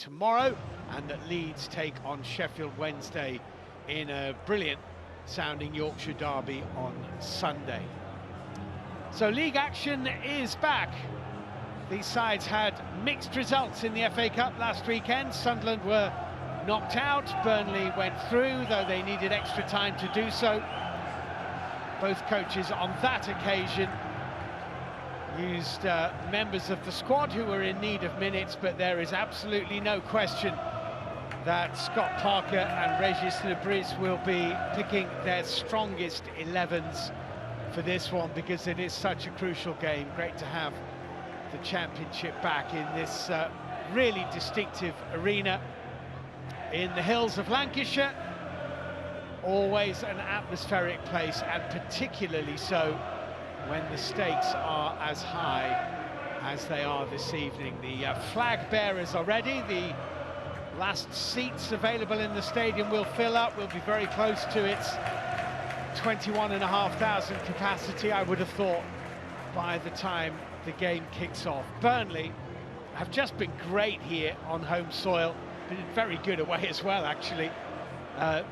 tomorrow, and that Leeds take on Sheffield Wednesday in a brilliant sounding Yorkshire derby on Sunday. So league action is back. These sides had mixed results in the FA Cup last weekend. Sunderland were knocked out, Burnley went through, though they needed extra time to do so. Both coaches on that occasion used members of the squad who were in need of minutes, but there is absolutely no question that Scott Parker and Regis Lebris will be picking their strongest 11s for this one, because it is such a crucial game. Great to have the championship back in this really distinctive arena in the hills of Lancashire. Always an atmospheric place, and particularly so when the stakes are as high as they are this evening. The flag bearers are ready. The last seats available in the stadium will fill up. We'll be very close to its 21,500 capacity, I would have thought, by the time the game kicks off. Burnley have just been great here on home soil, been very good away as well, actually.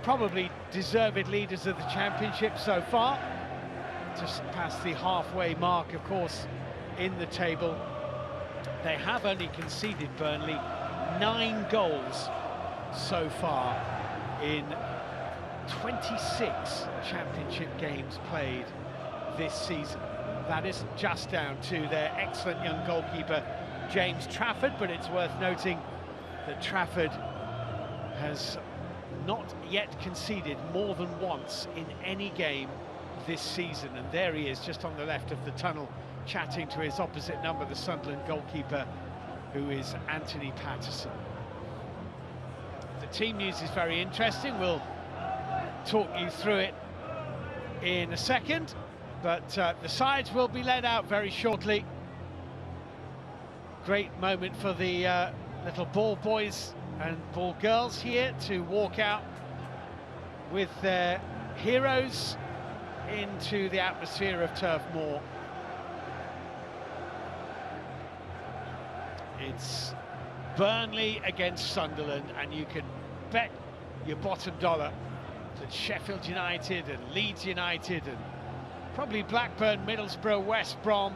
Probably deserved leaders of the championship so far, just past the halfway mark, of course, in the table. They have only conceded, Burnley, 9 goals so far in 26 championship games played this season. That isn't just down to their excellent young goalkeeper James Trafford, but it's worth noting that Trafford has not yet conceded more than once in any game this season, and there he is just on the left of the tunnel chatting to his opposite number, the Sunderland goalkeeper, who is Anthony Patterson. The team news is very interesting. We'll talk you through it in a second, but the sides will be led out very shortly. Great moment for the little ball boys and ball girls here to walk out with their heroes into the atmosphere of Turf Moor. It's Burnley against Sunderland, and you can bet your bottom dollar that Sheffield United and Leeds United and probably Blackburn, Middlesbrough, West Brom,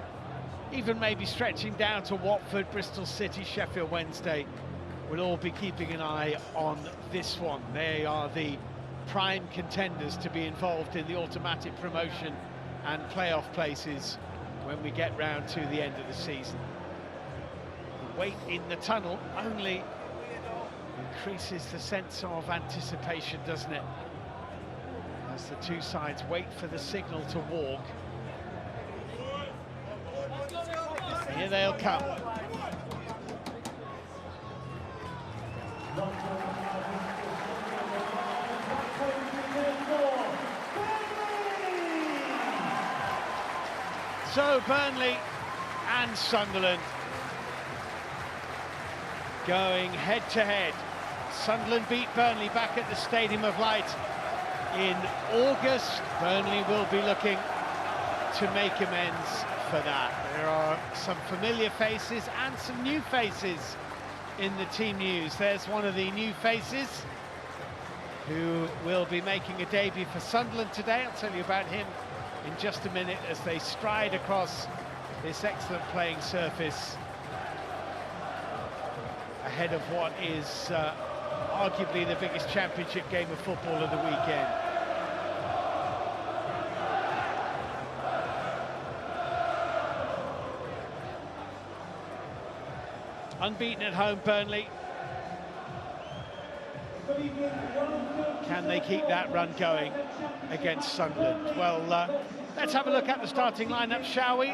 even maybe stretching down to Watford, Bristol City, Sheffield Wednesday, will all be keeping an eye on this one. They are the prime contenders to be involved in the automatic promotion and playoff places when we get round to the end of the season. The wait in the tunnel only increases the sense of anticipation, doesn't it? As the two sides wait for the signal to walk. Here they'll come. So Burnley and Sunderland going head to head. Sunderland beat Burnley back at the Stadium of Light in August. Burnley will be looking to make amends for that. There are some familiar faces and some new faces in the team news. There's one of the new faces who will be making a debut for Sunderland today. I'll tell you about him in just a minute as they stride across this excellent playing surface ahead of what is arguably the biggest championship game of football of the weekend. Unbeaten at home, Burnley. Can they keep that run going against Sunderland? Well, let's have a look at the starting lineup, shall we?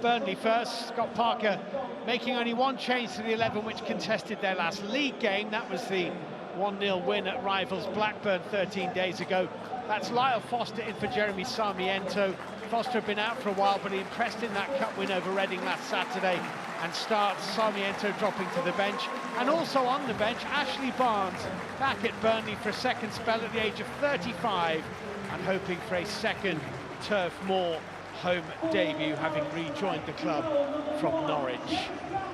Burnley first. Scott Parker making only one change to the 11 which contested their last league game. That was the 1-0 win at rivals Blackburn 13 days ago. That's Lyle Foster in for Jeremy Sarmiento. Foster had been out for a while, but he impressed in that cup win over Reading last Saturday, and starts Sarmiento dropping to the bench. And also on the bench, Ashley Barnes, back at Burnley for a second spell at the age of 35, and hoping for a second Turf Moor home debut, having rejoined the club from Norwich.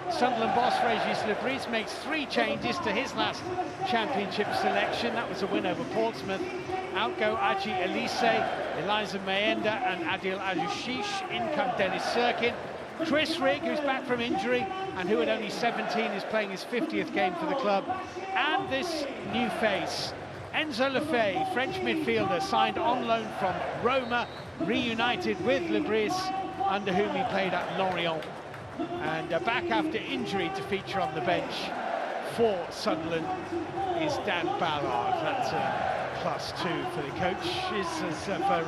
Sunderland boss Régis Lebris makes 3 changes to his last championship selection. That was a win over Portsmouth. Out go Aji Elise, Eliza Mayenda and Adil Alushish. In come Dennis Sirkin. Chris Rigg, who's back from injury and who at only 17 is playing his 50th game for the club. And this new face, Enzo Lefebvre, French midfielder, signed on loan from Roma, reunited with Lebris, under whom he played at Lorient. And back after injury to feature on the bench for Sunderland is Dan Ballard. That's a +2 for the coach. For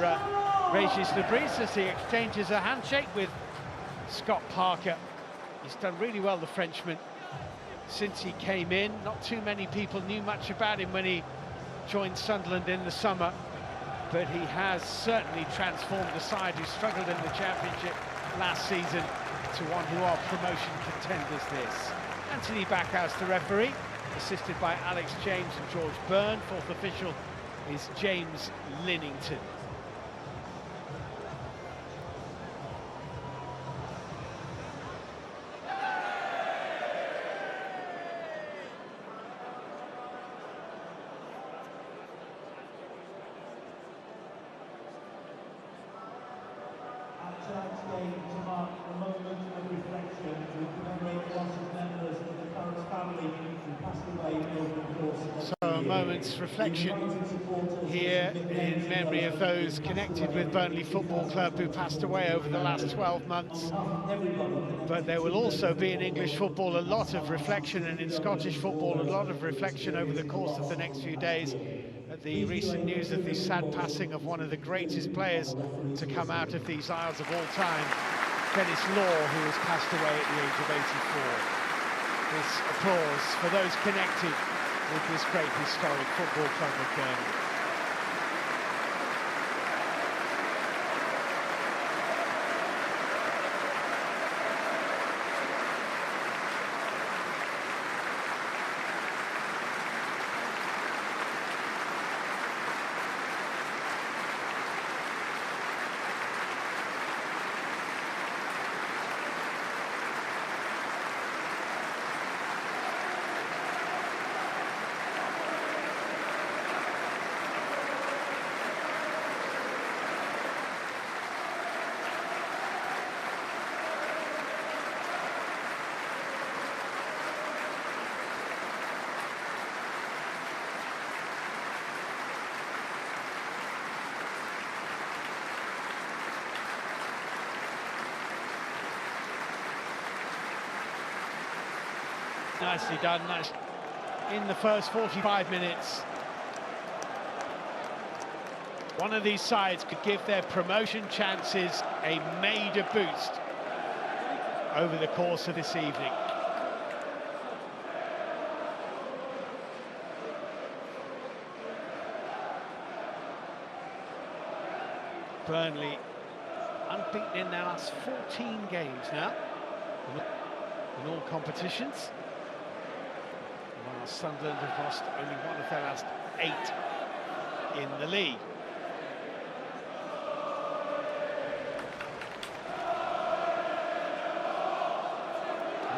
Régis Lebris as he exchanges a handshake with Scott Parker. He's done really well, the Frenchman, since he came in. Not too many people knew much about him when he joined Sunderland in the summer, but he has certainly transformed the side who struggled in the Championship last season to one who are promotion contenders this. Anthony Backhouse, the referee, assisted by Alex James and George Byrne. Fourth official is James Linnington. Matchday to mark a moment of reflection to commemorate the loss of members of the current family who passed away over the course of So a moment's reflection here in memory of those connected with Burnley Football Club who passed away over the last 12 months. But there will also be in English football a lot of reflection, and in Scottish football a lot of reflection over the course of the next few days at the recent news of the sad passing of one of the greatest players to come out of these Isles of all time, Dennis Law, who has passed away at the age of 84. This applause for those connected with this great historic football club of Burnley. Nicely done. Nice. In the first 45 minutes, one of these sides could give their promotion chances a major boost over the course of this evening. Burnley unbeaten in their last 14 games now in all competitions. While Sunderland have lost only one of their last 8 in the league.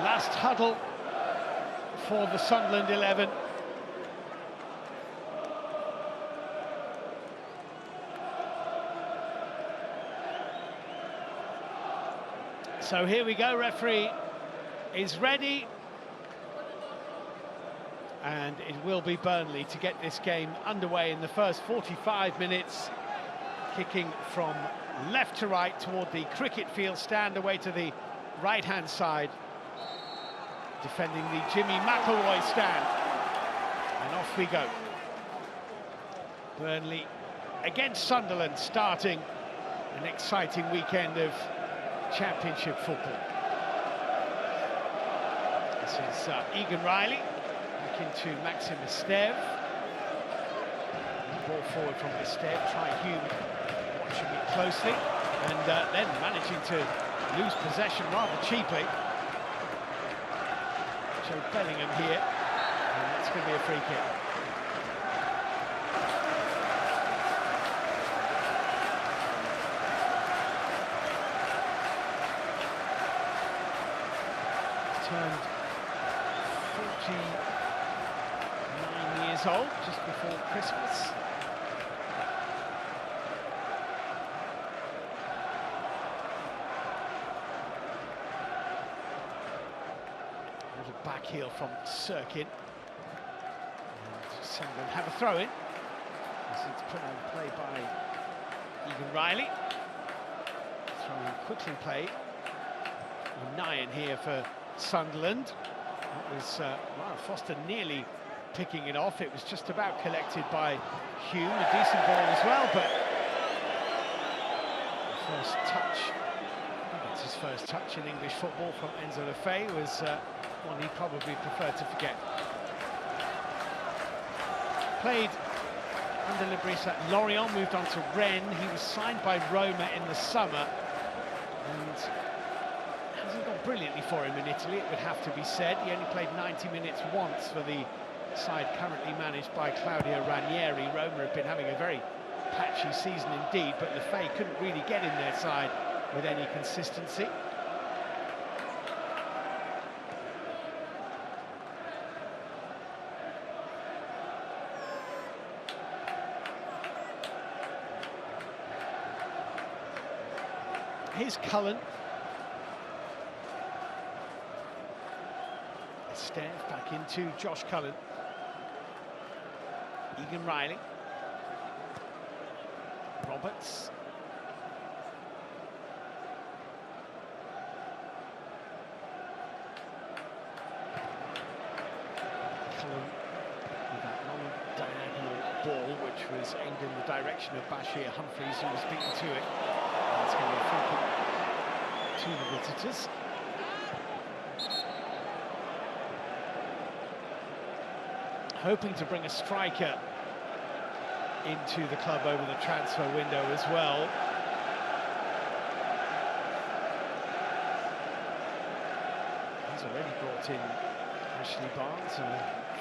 Last huddle for the Sunderland 11. So here we go, referee is ready. And it will be Burnley to get this game underway in the first 45 minutes. Kicking from left to right toward the cricket field stand, away to the right-hand side. Defending the Jimmy McIlroy stand. And off we go. Burnley against Sunderland, starting an exciting weekend of Championship football. This is Egan Riley. Into Maxim Esteve. Ball forward from Esteve. Try Hume watching it closely, and then managing to lose possession rather cheaply. Joe Bellingham here, and it's going to be a free kick. Turn told, just before Christmas. A little back heel from Sirkin. And Sunderland have a throw-in. It's put on play by Egan Riley. Throwing quickly played. Nyan here for Sunderland. That was well, Foster nearly picking it off. It was just about collected by Hume. A decent ball as well, but the first touch, I think it's his first touch in English football from Enzo Lefebvre, was one he probably preferred to forget. Played under Libris at Lorient, moved on to Rennes. He was signed by Roma in the summer, and hasn't gone brilliantly for him in Italy, it would have to be said. He only played 90 minutes once for the side currently managed by Claudio Ranieri. Roma have been having a very patchy season indeed, but Lefebvre couldn't really get in their side with any consistency. Here's Cullen. Steph back into Josh Cullen. Egan Riley. Roberts. Cullen with that long diagonal ball, which was aimed in the direction of Bashir Humphreys, who was beaten to it. That's going to be a free kick to the visitors. Hoping to bring a striker into the club over the transfer window as well. He's already brought in Ashley Barnes, a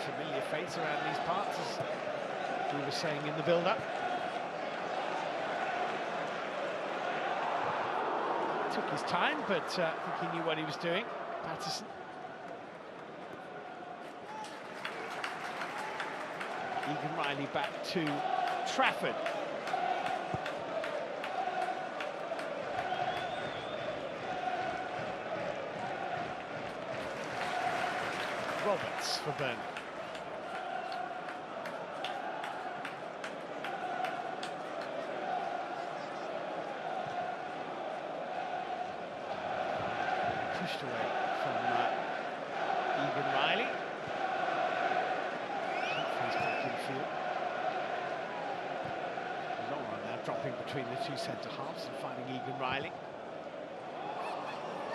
familiar face around these parts, as we were saying in the build-up. Took his time, but I think he knew what he was doing. Patterson. Egan Riley back to Trafford. Roberts for Burnley. Pushed away from Egan Riley. Back in field. Long on now, dropping between the two centre-halves and finding Egan Riley.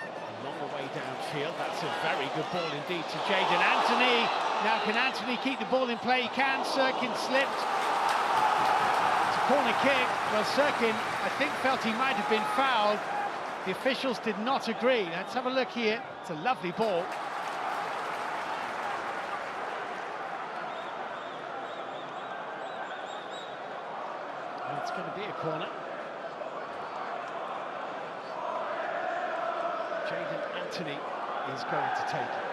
A long way downfield. That's a very good ball indeed to Jayden Anthony. Now can Anthony keep the ball in play? He can. Sirkin slipped. It's a corner kick. Well, Sirkin, I think, felt he might have been fouled. The officials did not agree. Let's have a look here. It's a lovely ball. It's going to be a corner. Jayden Anthony is going to take it.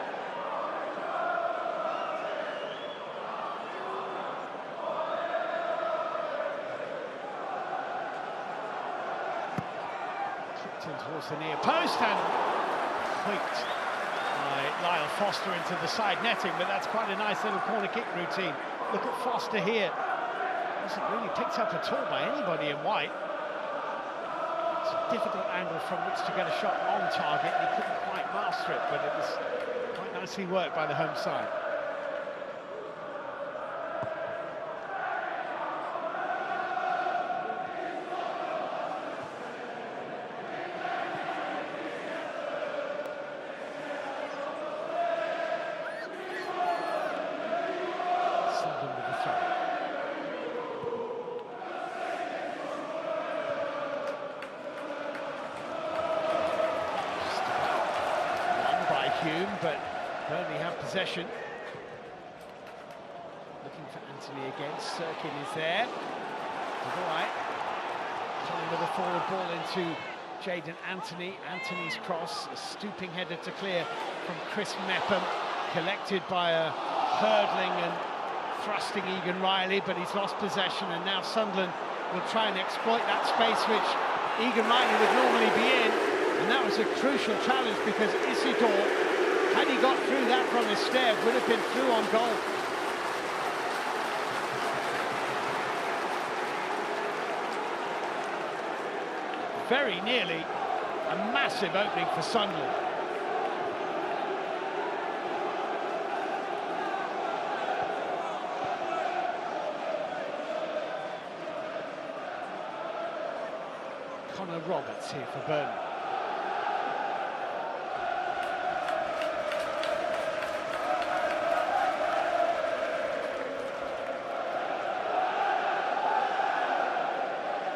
Kicked in towards the near post and tweaked by Lyle Foster into the side netting, but that's quite a nice little corner kick routine. Look at Foster here. Wasn't really picked up at all by anybody in white. It's a difficult angle from which to get a shot on target. He couldn't quite master it, but it was quite nicely worked by the home side. Sunderland with the throw. Hume, but Burnley have possession. Looking for Anthony again. Sirkin is there. To the right. Coming with a forward ball into Jayden Anthony. Anthony's cross, a stooping header to clear from Chris Mepham, collected by a hurdling and thrusting Egan Riley, but he's lost possession, and now Sunderland will try and exploit that space which Egan Riley would normally be in, and that was a crucial challenge because Isidore, had he got through that from his step, would have been through on goal. Very nearly a massive opening for Sunderland. Connor Roberts here for Burnley.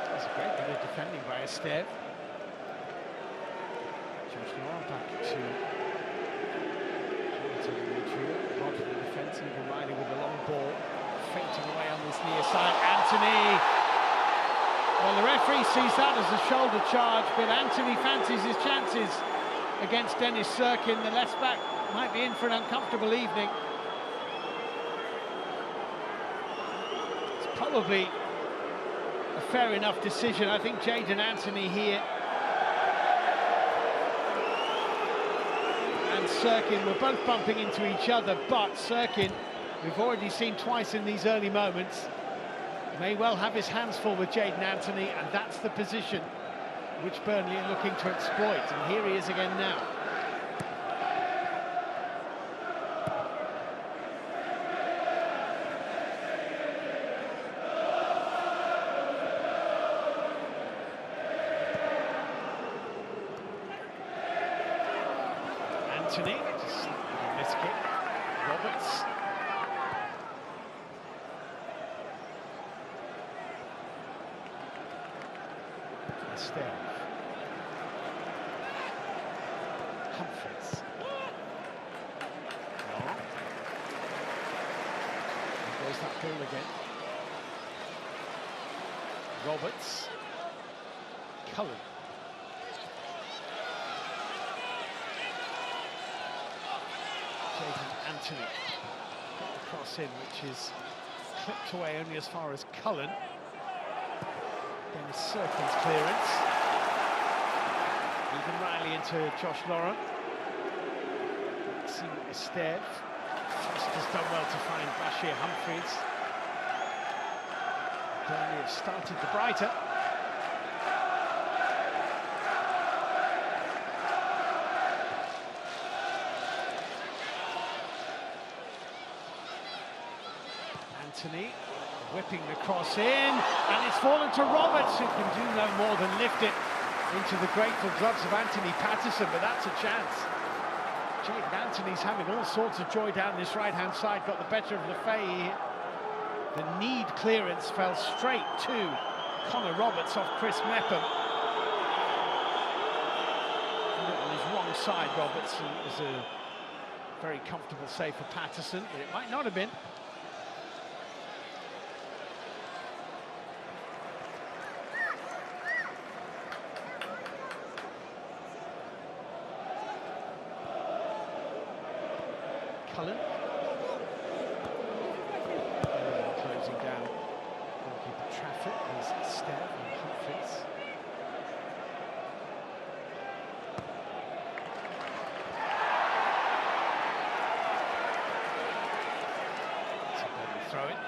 That's a great bit of defending by Esteve. Josh Laurent back to the midfield. Hard to the defence. Egan Riley with the long ball, fainting away on this near side. Anthony. Well, the referee sees that as a shoulder charge, but Anthony fancies his chances against Dennis Serkin. The left back might be in for an uncomfortable evening. It's probably a fair enough decision. I think Jadon Anthony here and Serkin were both bumping into each other, but Serkin, we've already seen twice in these early moments, may well have his hands full with Jadon Anthony, and that's the position which Burnley are looking to exploit. And here he is again now. Anthony, just a miss kick. Roberts. Humphreys. No. There goes that ball again. Roberts. Cullen. Jadon Anthony. Got the cross in, which is clipped away only as far as Cullen. Dennis Serkin's clearance. Egan Riley into Josh Laurent. Maxime Esteve. Frost has done well to find Bashir Humphreys. Burnley have started the brighter. Anthony. Whipping the cross in, and it's fallen to Roberts, who can do no more than lift it into the grateful gloves of Anthony Patterson, but that's a chance. Jadon Anthony's having all sorts of joy down this right-hand side, got the better of Lefay here. The need clearance fell straight to Connor Roberts off Chris Mepham. On his wrong side, Roberts is a very comfortable save for Patterson, but it might not have been. Cullen. Closing down goalkeeper Trafford is Esteve and Humphreys. It's a Burnley throw-in.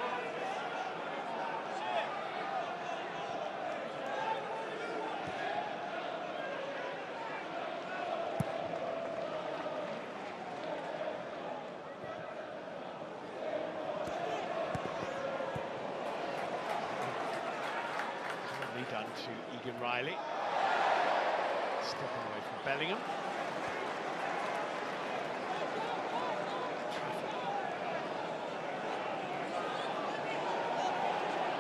Done to Egan Riley. Stepping away from Bellingham.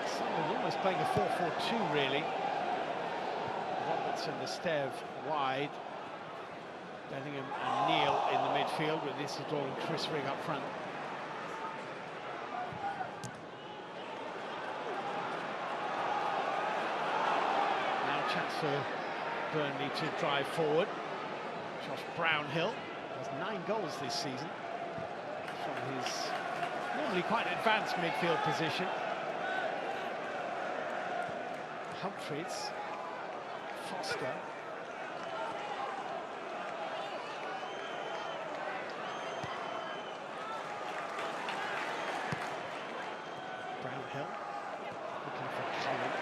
Sunderland almost playing a 4-4-2 really. Roberts and Esteve wide. Bellingham and Neil in the midfield with Isidore and Chris Ring up front. Chance for Burnley to drive forward. Josh Brownhill has 9 goals this season from his normally quite an advanced midfield position. Humphreys, Foster. Brownhill, looking for Cullen.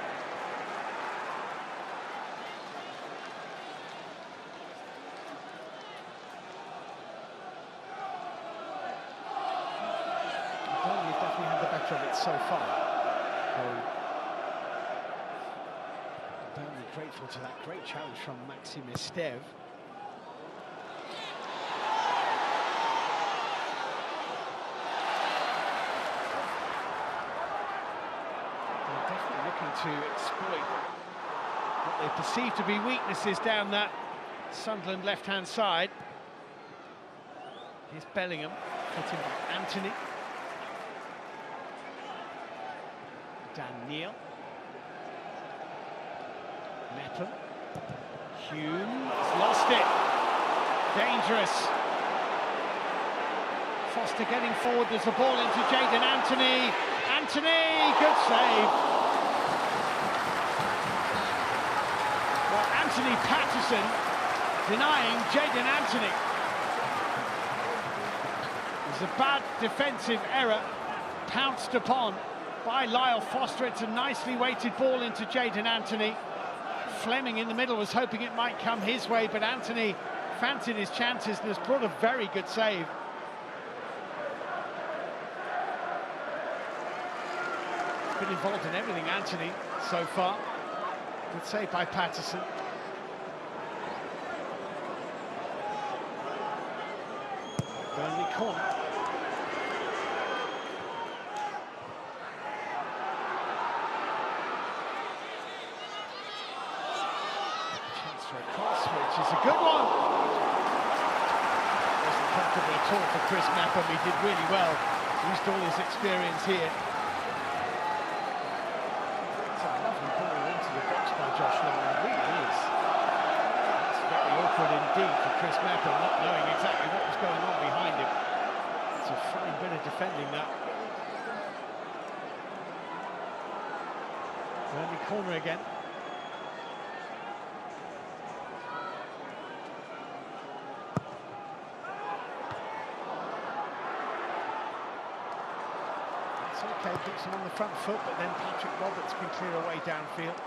Burnley have definitely had the better of it so far. Burnley grateful to that great challenge from Maxime Esteve. They're definitely looking to exploit what they perceive to be weaknesses down that Sunderland left-hand side. Here's Bellingham, put in by Anthony. Dan Neil. Mepham. Hume has lost it. Dangerous. Foster getting forward. There's a ball into Jayden Anthony. Anthony, good save. Well, Anthony Patterson denying Jayden Anthony. There's a bad defensive error pounced upon by Lyle Foster. It's a nicely weighted ball into Jayden Anthony. Fleming in the middle was hoping it might come his way, but Anthony fancied his chances and has brought a very good save. Been involved in everything, Anthony, so far. Good save by Patterson. Burnley corner. Cross, which is a good one. Wasn't comfortable at all for Chris Matchday. He did really well. Used all his experience here. It's a lovely ball into the box by Josh Long. It really is. It's very awkward indeed for Chris Matchday, not knowing exactly what was going on behind him. It's a fine bit of defending that. Burnley corner again. Okay, puts him on the front foot, but then Patrick Roberts can clear away downfield.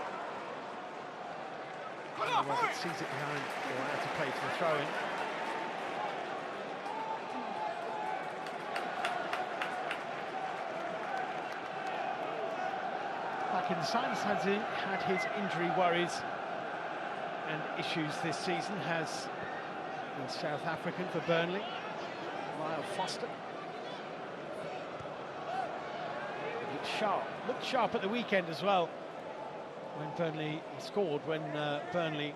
Roberts sees it behind, or out to play for the throw-in. Back in the side, has had his injury worries and issues this season, has been South African for Burnley, Lyle Foster. Looked sharp at the weekend as well when Burnley scored, when Burnley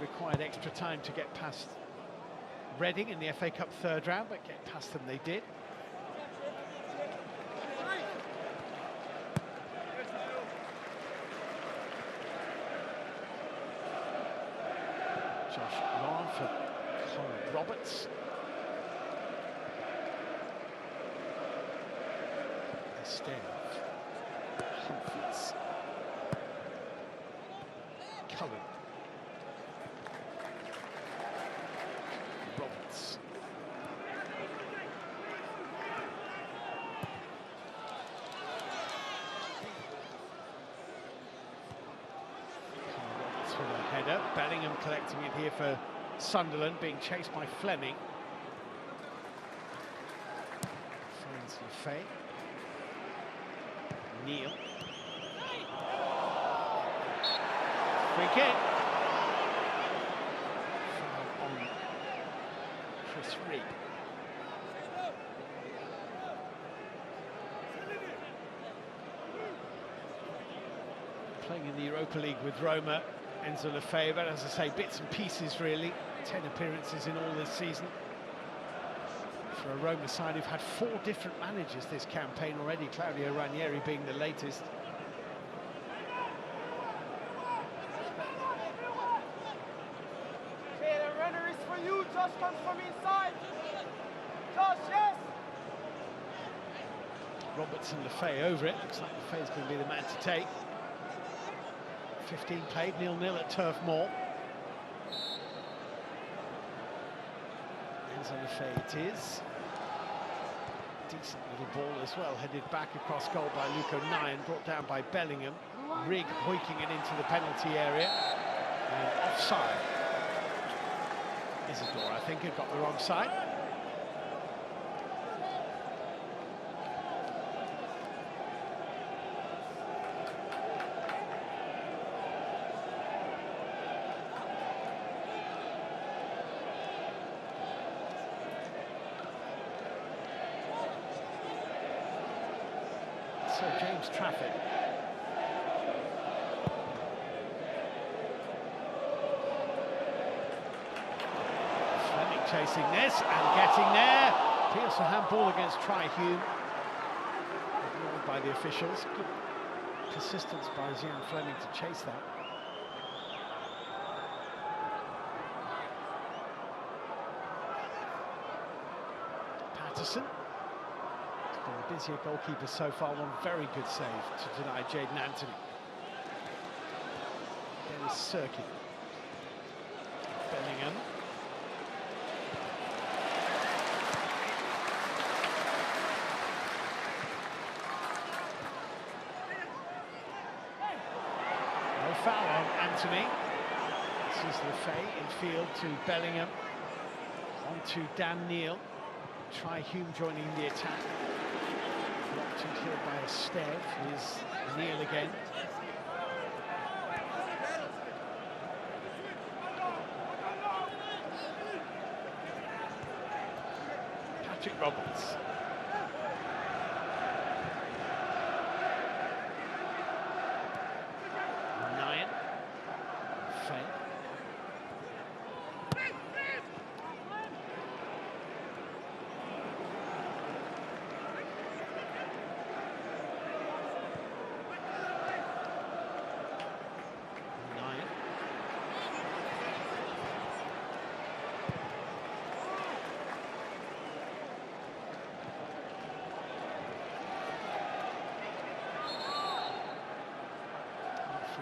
required extra time to get past Reading in the FA Cup third round, but get past them they did. Josh Long for Colin Roberts. Humphreys, Cullen, Roberts, with a header. Bellingham collecting it here for Sunderland, being chased by Fleming. Finds Lefay. Neil. Free kick. Foul on Chris Reed. Playing in the Europa League with Roma, Enzo Lefay, but as I say, bits and pieces really. 10 appearances in all this season. For a Roma side who've had 4 different managers this campaign already, Claudio Ranieri being the latest. Okay, the runner is for you. Josh comes from inside. Josh, yes. Robertson Lefay over it. Looks like Lefay's going to be the man to take. 15 played, 0-0 at Turf Moor. Enzo Lefay it is. Decent little ball as well, headed back across goal by Luco Nyan, brought down by Bellingham. Rigg hoiking it into the penalty area. And offside. Isidore, I think, had got the wrong side. Sir James Trafford. Fleming chasing this and getting there. Appeals for handball against Tri-Hume. Ignored by the officials. Good persistence by Zian Fleming to chase that. Patterson. The busier goalkeeper so far, one very good save to deny Jayden Anthony. There is Serkin. Bellingham. No foul on Anthony. This is Lefay infield to Bellingham. On to Dan Neil. Tri-Hume joining the attack. Blocked and killed by Esteve. Here's Neil again. Patrick Roberts. Nyan. Fay.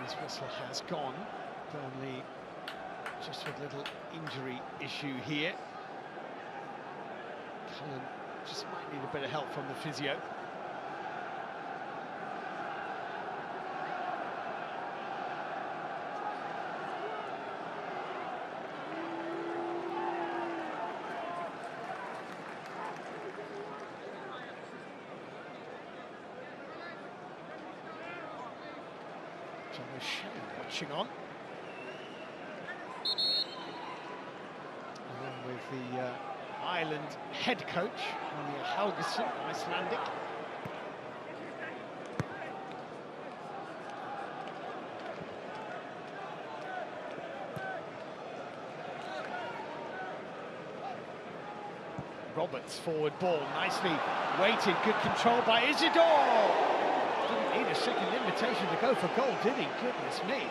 His whistle has gone. Burnley just with a little injury issue here. Cullen just might need a bit of help from the physio. John O'Shea watching on. Along with the Ireland head coach, Anja Helgason, Icelandic. Roberts forward ball, nicely weighted, good control by Isidore. Didn't need a second invitation to go for goal, did he? Goodness me.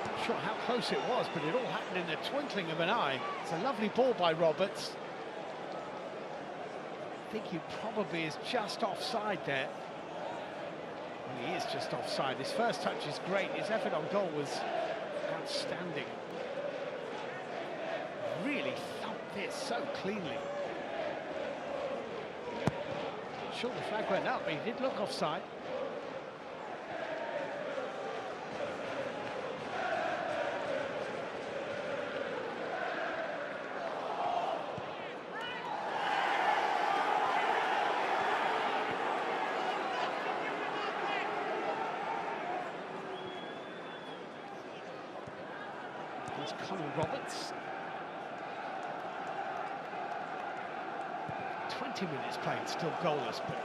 Not sure how close it was, but it all happened in the twinkling of an eye. It's a lovely ball by Roberts. I think he probably is just offside there. Well, he is just offside. His first touch is great. His effort on goal was outstanding. Really thumped this so cleanly. Sure, the flag went up, but he did look offside. Here's Colin Roberts. 20 minutes played, still goalless, but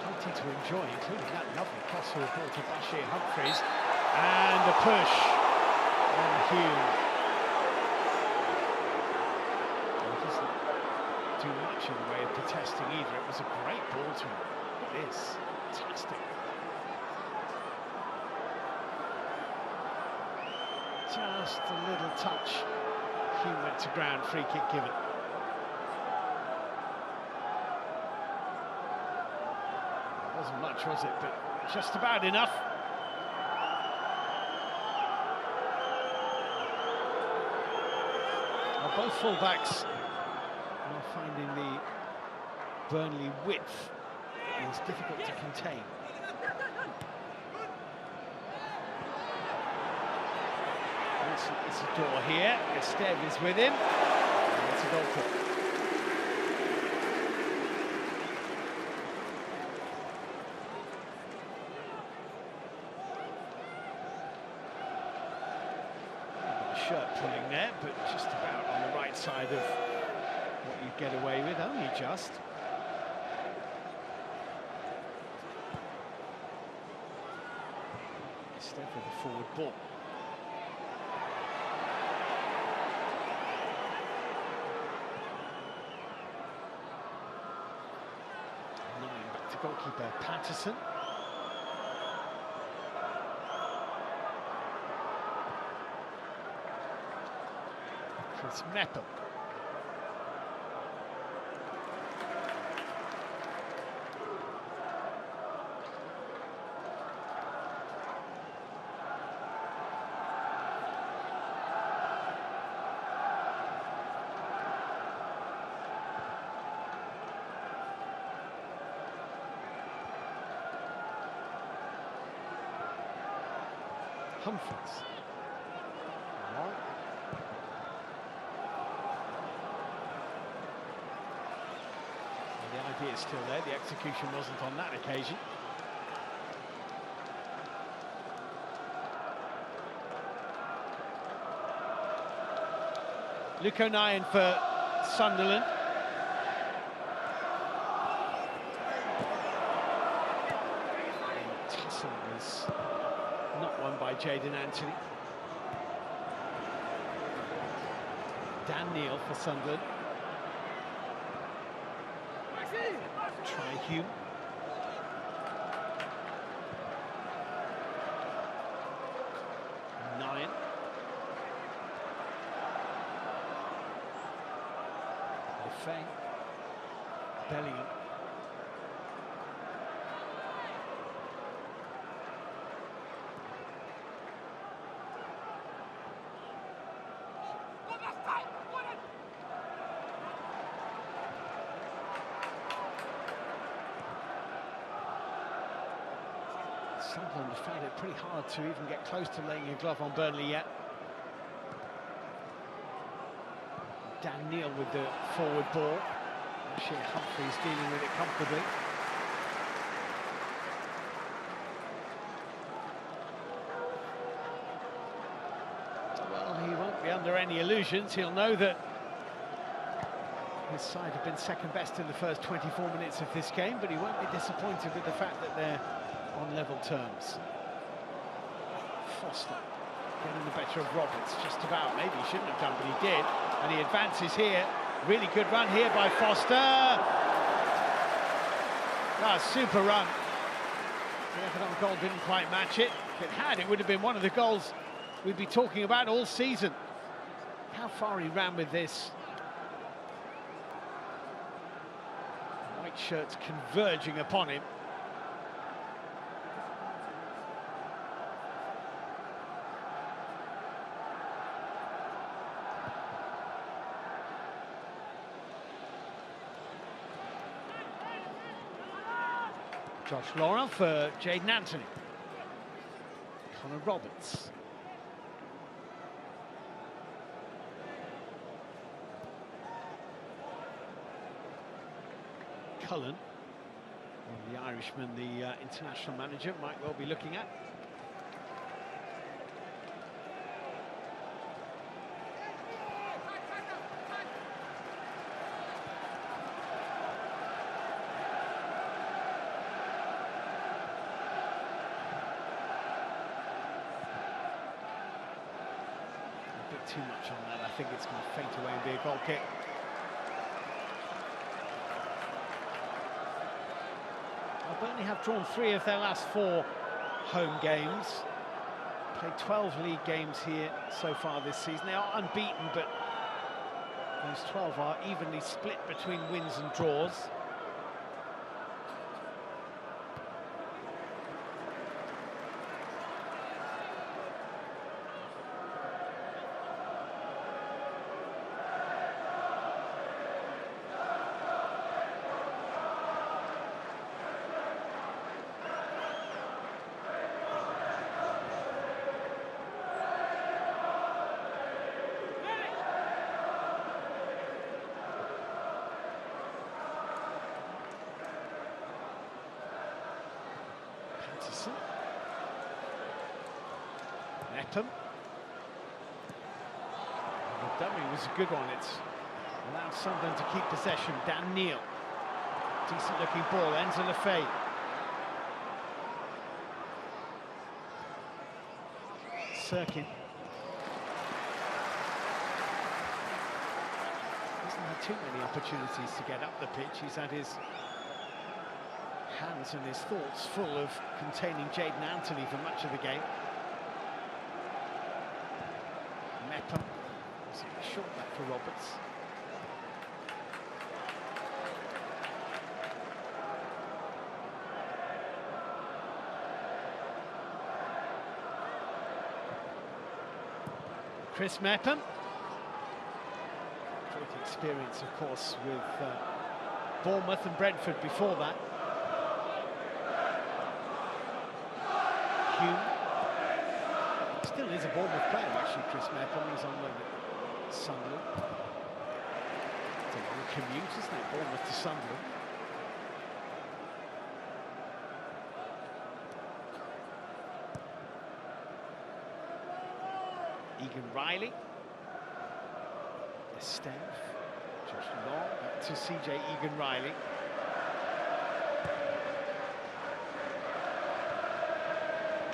plenty to enjoy, including that lovely crossover ball to Bashir Humphreys. And a push on Hume. He doesn't do much in the way of protesting either. It was a great ball to him. It is fantastic. Just a little touch. Hume went to ground, free kick given. Wasn't much, was it? But just about enough. Well, both fullbacks are finding the Burnley width is difficult to contain. It's a door here. Esteve is with him. And it's a goal kick. Shirt pulling there, but just about on the right side of what you get away with, only just. Instead of the forward ball. Back to goalkeeper Patterson. It's Meppel. Humphreys. Long. The idea is still there, the execution wasn't on that occasion. Luke O'Nien for Sunderland. And tussle was not won by Jayden Anthony. Dan Neil for Sunderland. Hugh. Nine. Lefay. Bellingham. Sunderland have found it pretty hard to even get close to laying a glove on Burnley yet. Dan Neil with the forward ball. Actually, Humphreys dealing with it comfortably. Well, he won't be under any illusions. He'll know that his side have been second best in the first 24 minutes of this game, but he won't be disappointed with the fact that they're on level terms. Foster getting the better of Roberts, just about. Maybe he shouldn't have done, but he did. And he advances here. Really good run here by Foster. Super run. The effort on goal didn't quite match it. If it had, it would have been one of the goals we'd be talking about all season. How far he ran with this. White shirts converging upon him. Josh Laurent for Jayden Anthony. Connor Roberts. Cullen, the Irishman, the international manager, might well be looking at. Too much on that. I think it's going to faint away and be a goal kick. Well, Burnley have drawn 3 of their last 4 home games. Played 12 league games here so far this season. They are unbeaten, but those 12 are evenly split between wins and draws. Mepham. The dummy was a good one. It's allowed Sunderland to keep possession. Dan Neal. Decent looking ball. Enzo Lefebvre. Sirkin. Hasn't had too many opportunities to get up the pitch. He's had his hands and his thoughts full of containing Jayden Anthony for much of the game. Mepham. Short back for Roberts. Chris Mepham. Great experience, of course, with Bournemouth and Brentford before that. Hume. Still is a Bournemouth player, actually, Chris Mepham. He's on loan at Sunderland. It's a long commute, isn't it? Bournemouth to Sunderland. Egan Riley. Esteve. Josh Long. Back to CJ Egan Riley.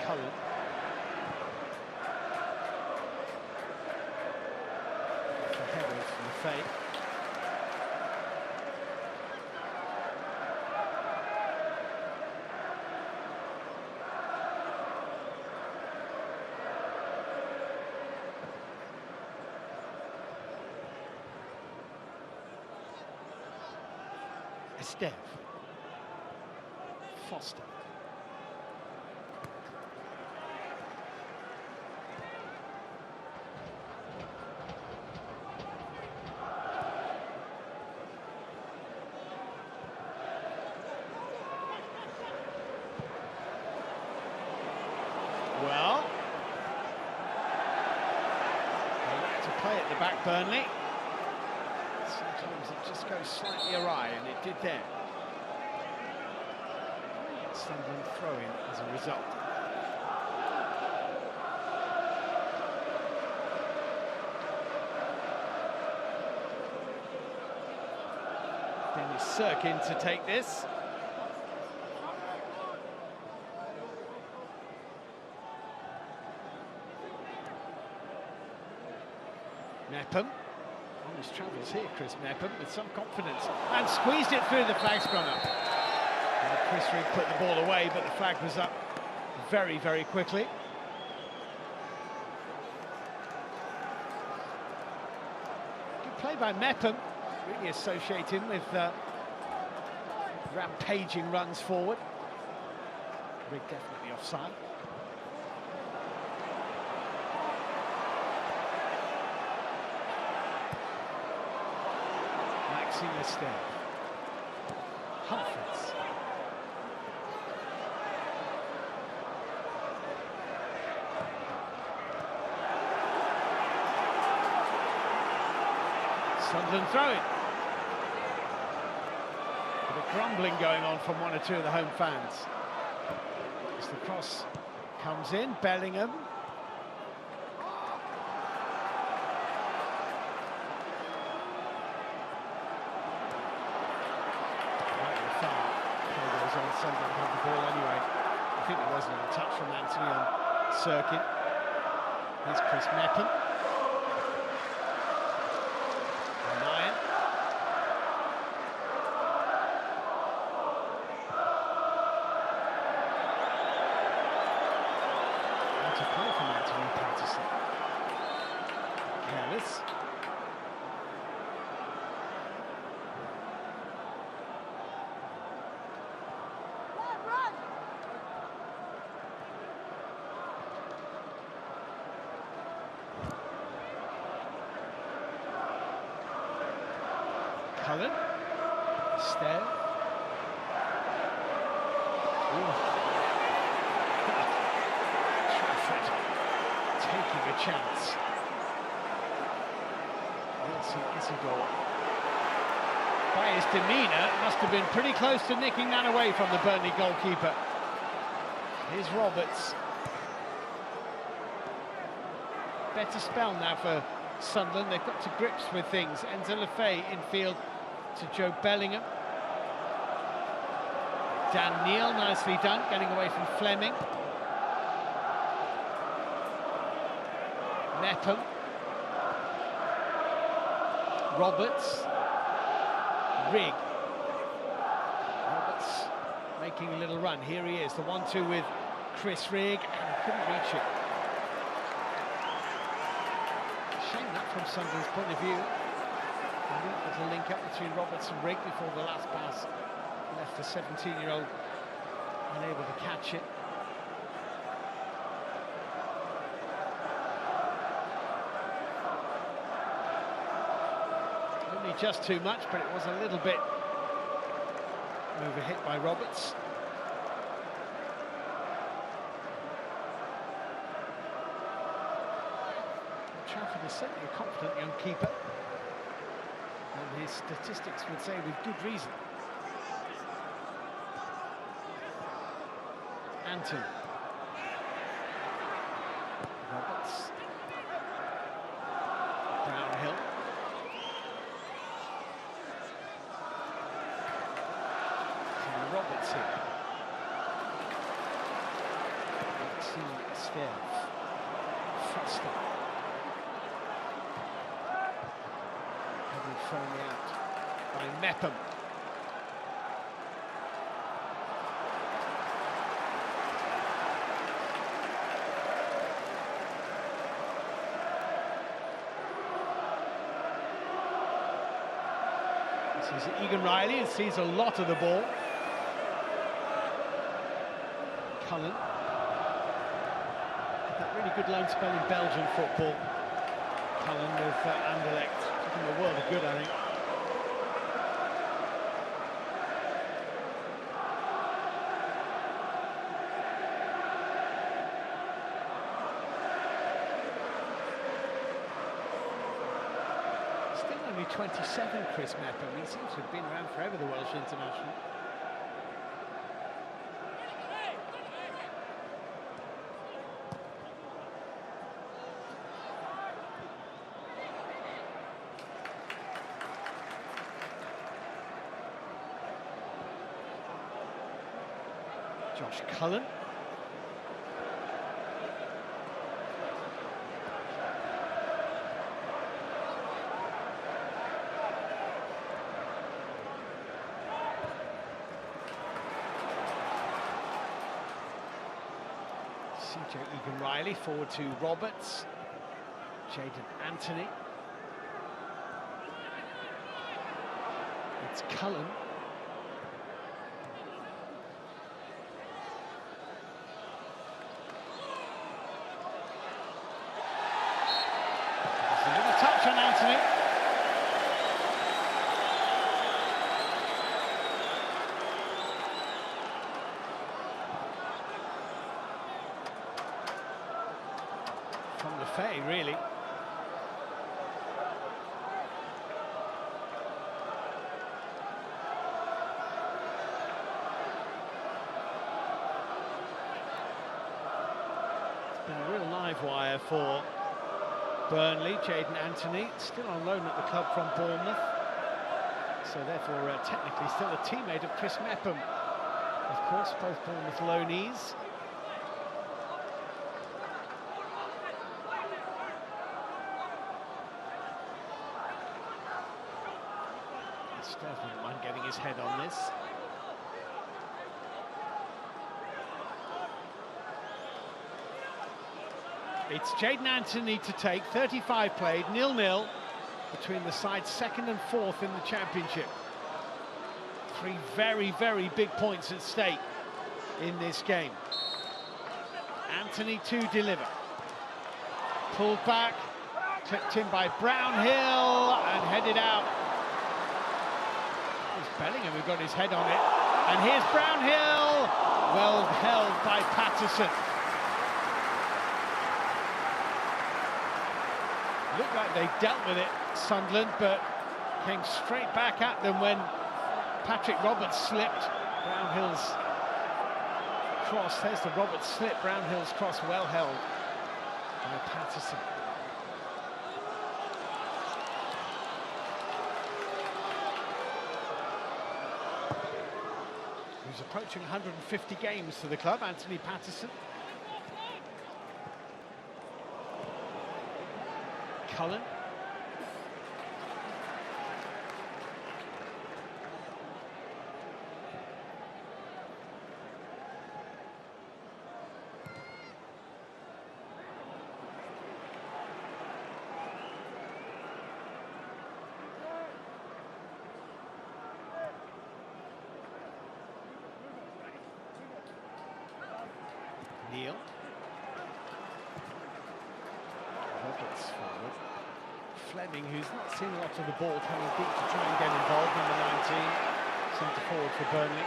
Cullen. Ahead of Lefebvre. Esteve. Foster. Well, they like to play at the back, Burnley. Sometimes it just goes slightly awry, and it did there. Sunderland throw-in as a result. Dennis Sirkin to take this. Mepham. On his travels here, Chris Mepham, with some confidence, and squeezed it through. The flag's gone up. And Chris Reed put the ball away, but the flag was up very, very quickly. Good play by Mepham, really associate him with rampaging runs forward. Rig definitely offside. Esteve. Humphreys. Sunderland throwing. Bit of grumbling going on from one or two of the home fans. As the cross comes in, Bellingham. Sunderland had the ball anyway. I think there wasn't a touch from Anthony on Sirkin. Here's Chris Mepham. Ryan. Out of play from Anthony Patterson. Careless. Cullen, Esteve. Trafford taking a chance. Wilson Isidore, by his demeanour, must have been pretty close to nicking that away from the Burnley goalkeeper. Here's Roberts. better spell now for Sunderland. They've got to grips with things. Enzo Lefebvre infield to Joe Bellingham. Dan Neil, nicely done, getting away from Fleming. Mepham. Roberts. Rigg. Roberts making a little run. Here he is, the 1-2 with Chris Rigg, and couldn't reach it. Shame that from Sunderland's point of view. There's a link up between Roberts and Rigg before the last pass left the 17-year-old unable to catch it. Only just too much, but it was a little bit overhit by Roberts. Trafford is certainly a confident young keeper, and his statistics would say with good reason. Anton. Roberts. Brownhill. Roberts here. Stairs. Foster. Heavily thrown out by Mepham. This is Egan Riley, and sees a lot of the ball. Cullen. That really good loan spell in Belgian football. Cullen with Anderlecht. Did him a world of good, I think. Still only 27, Chris Mepham. He seems to have been around forever, the Welsh international. Josh Cullen. CJ Egan Riley forward to Roberts. Jaden Anthony. It's Cullen. Touch on Anthony. From Lefebvre, really. It's been a real live wire for Burnley. Jaden Anthony, still on loan at the club from Bournemouth, so therefore technically still a teammate of Chris Mepham. Of course, both Bournemouth loanees. Steph wouldn't mind getting his head on this. It's Jaden Anthony to take, 35 played, 0-0 between the sides second and fourth in the championship. Three very, very big points at stake in this game. Anthony to deliver. Pulled back, clipped in by Brownhill and headed out. It's Bellingham who got his head on it. And here's Brownhill, well held by Patterson. Looked like they dealt with it, Sunderland, but came straight back at them when Patrick Roberts slipped. Brownhill's cross, there's the Roberts slip, Brownhill's cross well held by Patterson. who's approaching 150 games for the club, Anthony Patterson. Cullen. Neil. Roberts forward. Fleming, who's not seen a lot of the ball coming deep to try and get involved, number 19. Centre forward for Burnley.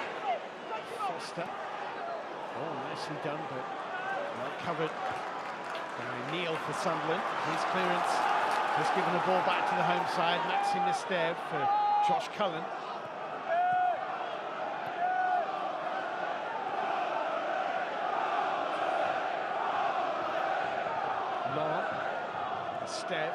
Foster. Oh, nicely done, but well covered by Neil for Sunderland. His clearance has given the ball back to the home side. Maxime Esteve for Josh Cullen. Long, Esteve.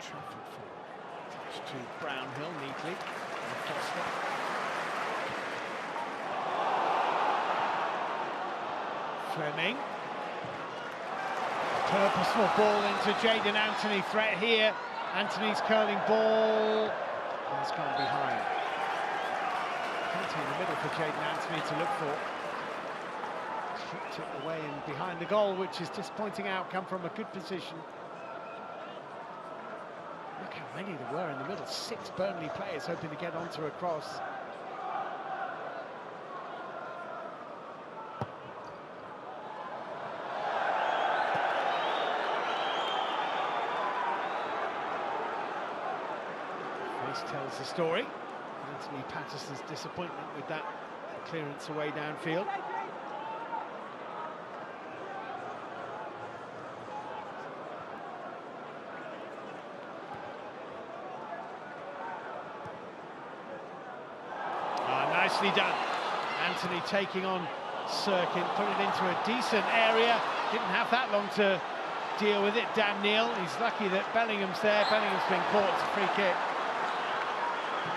Trafford forward. Touch to Brownhill neatly. And Foster. Fleming. Purposeful ball into Jadon Anthony. Threat here. Anthony's curling ball. It's gone behind. Plenty in the middle for Jadon Anthony to look for. Kicked it away and behind the goal, which is disappointing outcome from a good position. Look how many there were in the middle. 6 Burnley players hoping to get onto a cross. Face tells the story. Anthony Patterson's disappointment with that clearance away downfield. Nicely done. Anthony taking on Sirkin, put it into a decent area. Didn't have that long to deal with it. Dan Neil, he's lucky that Bellingham's there. Bellingham's been caught. It's a free kick.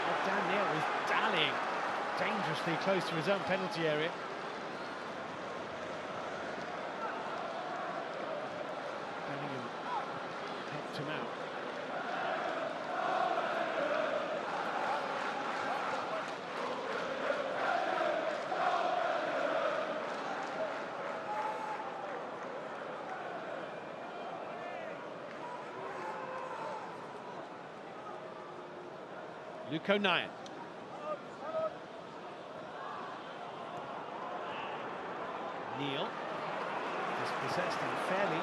But Dan Neil was dallying dangerously close to his own penalty area. Bellingham helped him out. Luke O'Nien. Neil. Dispossessed unfairly.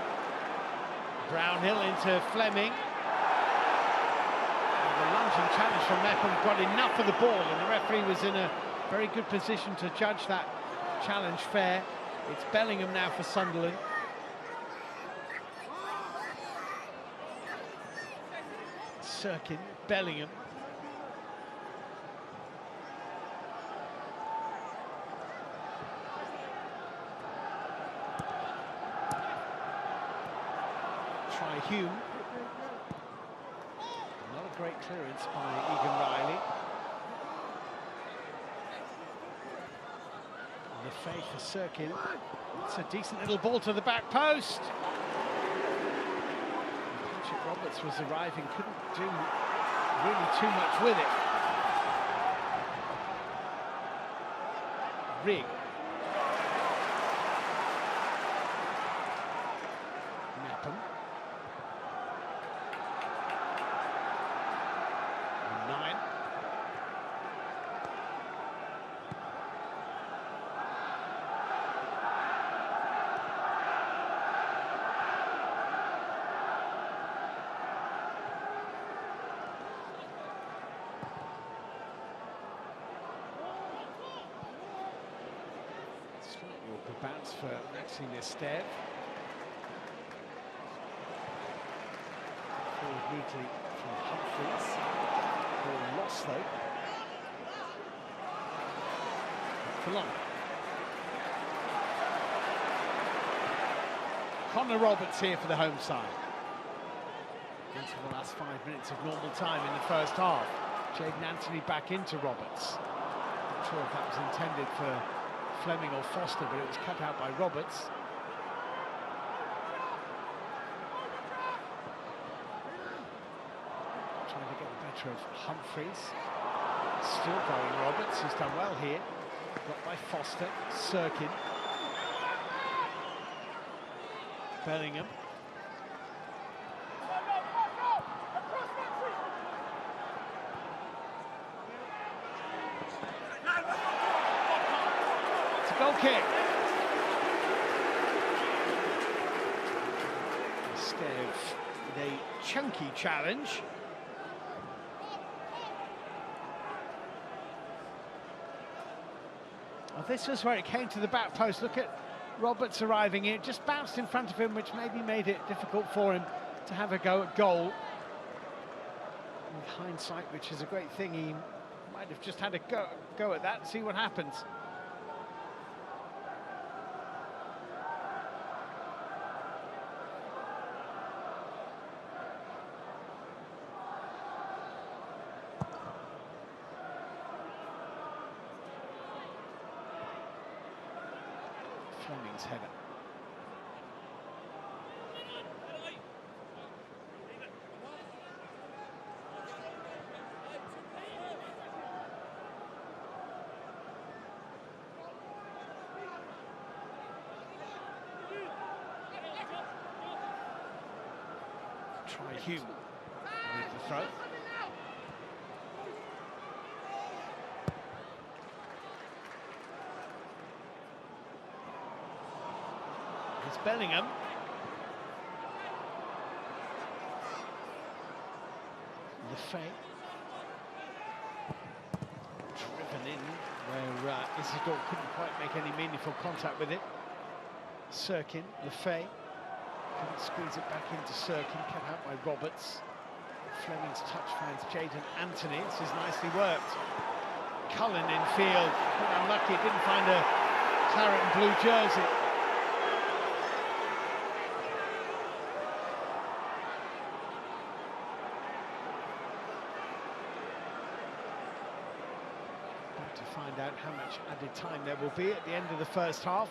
Brownhill into Fleming. And the lunging challenge from Mepham got enough of the ball, and the referee was in a very good position to judge that challenge fair. It's Bellingham now for Sunderland. Sirkin, Bellingham. Try Hume. Not a great clearance by Egan Riley. The fake for Sirkin. It's a decent little ball to the back post. Patrick Roberts was arriving, couldn't do really too much with it. Rig. Mepham. 9. Slightly awkward bounce for Maxime Esteve. Forward neatly from Humphreys. Ball lost though. for long. Connor Roberts here for the home side. Into the last 5 minutes of normal time in the first half. Jayden Anthony back into Roberts. Not sure if that was intended for Fleming or Foster, but it was cut out by Roberts. Trying to get the better of Humphreys. Still going Roberts, who's done well here. Got by Foster, Sirkin. Bellingham. It's a goal kick. Instead of a chunky challenge. Well, this was where it came to the back post. Look at Roberts arriving here, just bounced in front of him, which maybe made it difficult for him to have a go at goal. With hindsight, which is a great thing, he might have just had a go at that and see what happens. Fleming's header. Try Hume with the throw. It's Bellingham. Lefay. Driven in where Isidore couldn't quite make any meaningful contact with it. Sirkin, Lefay. Couldn't squeeze it back into Sirkin, cut out by Roberts. Fleming's touch finds Jayden Anthony. This is nicely worked. Cullen in field, but unlucky, didn't find a claret and blue jersey. To find out how much added time there will be at the end of the first half.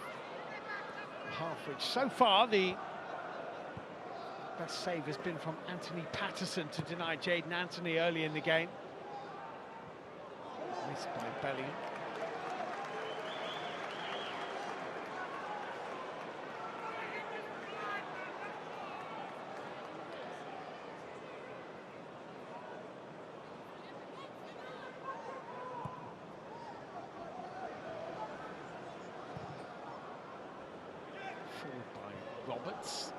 Half which so far the best save has been from Anthony Patterson to deny Jayden Anthony early in the game. Missed by Bellingham. Forward by Roberts.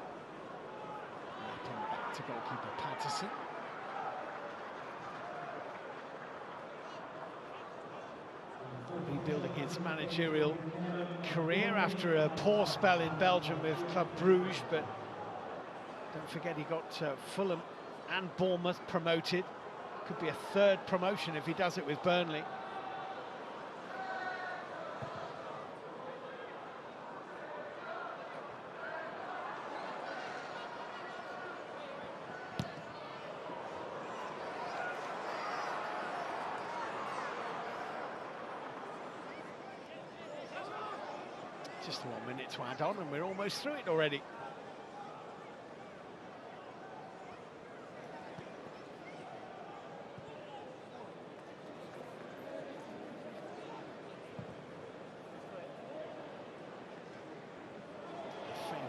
Lapping back to goalkeeper Patterson. Rebuilding his managerial career after a poor spell in Belgium with Club Bruges, but don't forget he got Fulham and Bournemouth promoted. Could be a third promotion if he does it with Burnley. Just 1 minute to add on and we're almost through it already.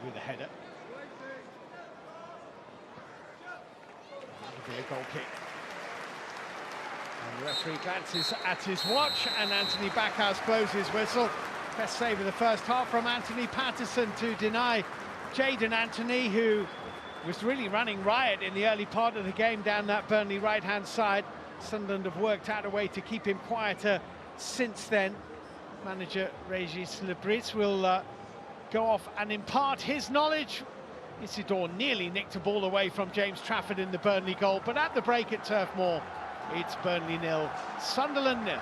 With a header. That'll be a goal kick. And the referee glances at his watch and Anthony Backhouse blows his whistle. Best save of the first half from Anthony Patterson to deny Jayden Anthony, who was really running riot in the early part of the game down that Burnley right-hand side. Sunderland have worked out a way to keep him quieter since then. Manager Régis Lebris will go off and impart his knowledge. Isidore nearly nicked a ball away from James Trafford in the Burnley goal, but at the break at Turf Moor, it's Burnley 0, Sunderland 0.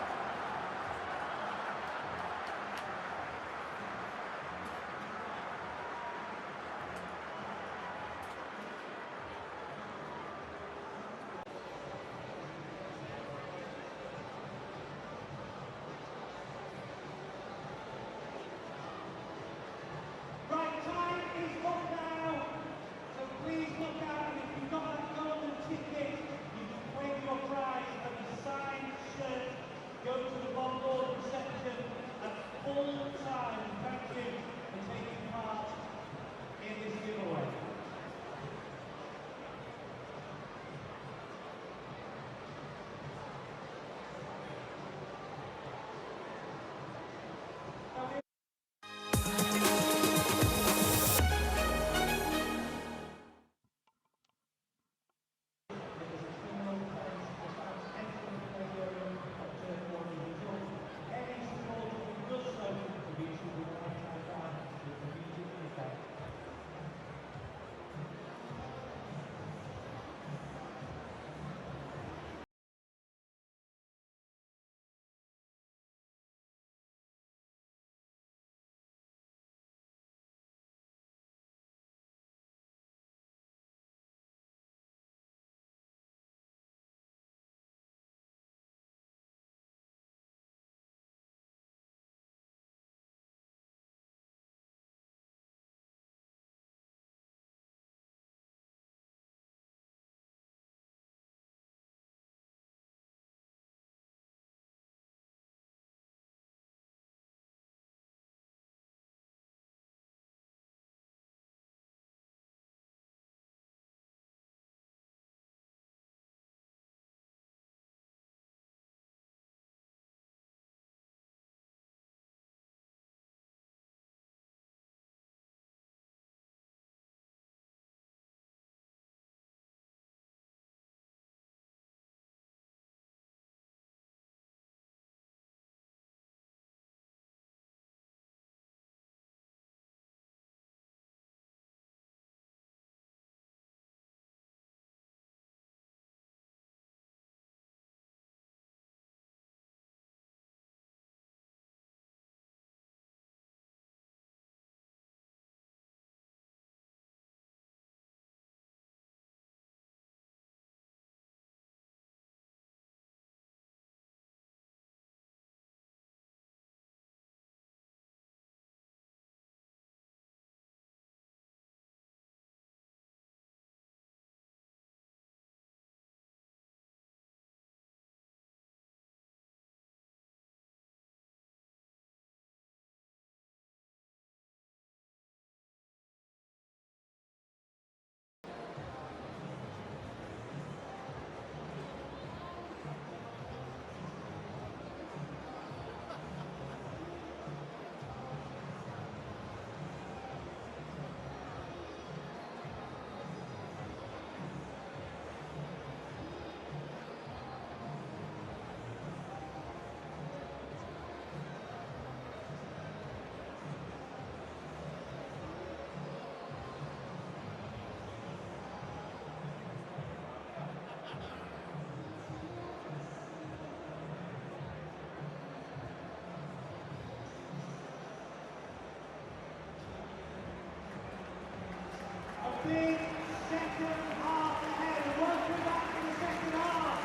second half ahead. Welcome back to the second half.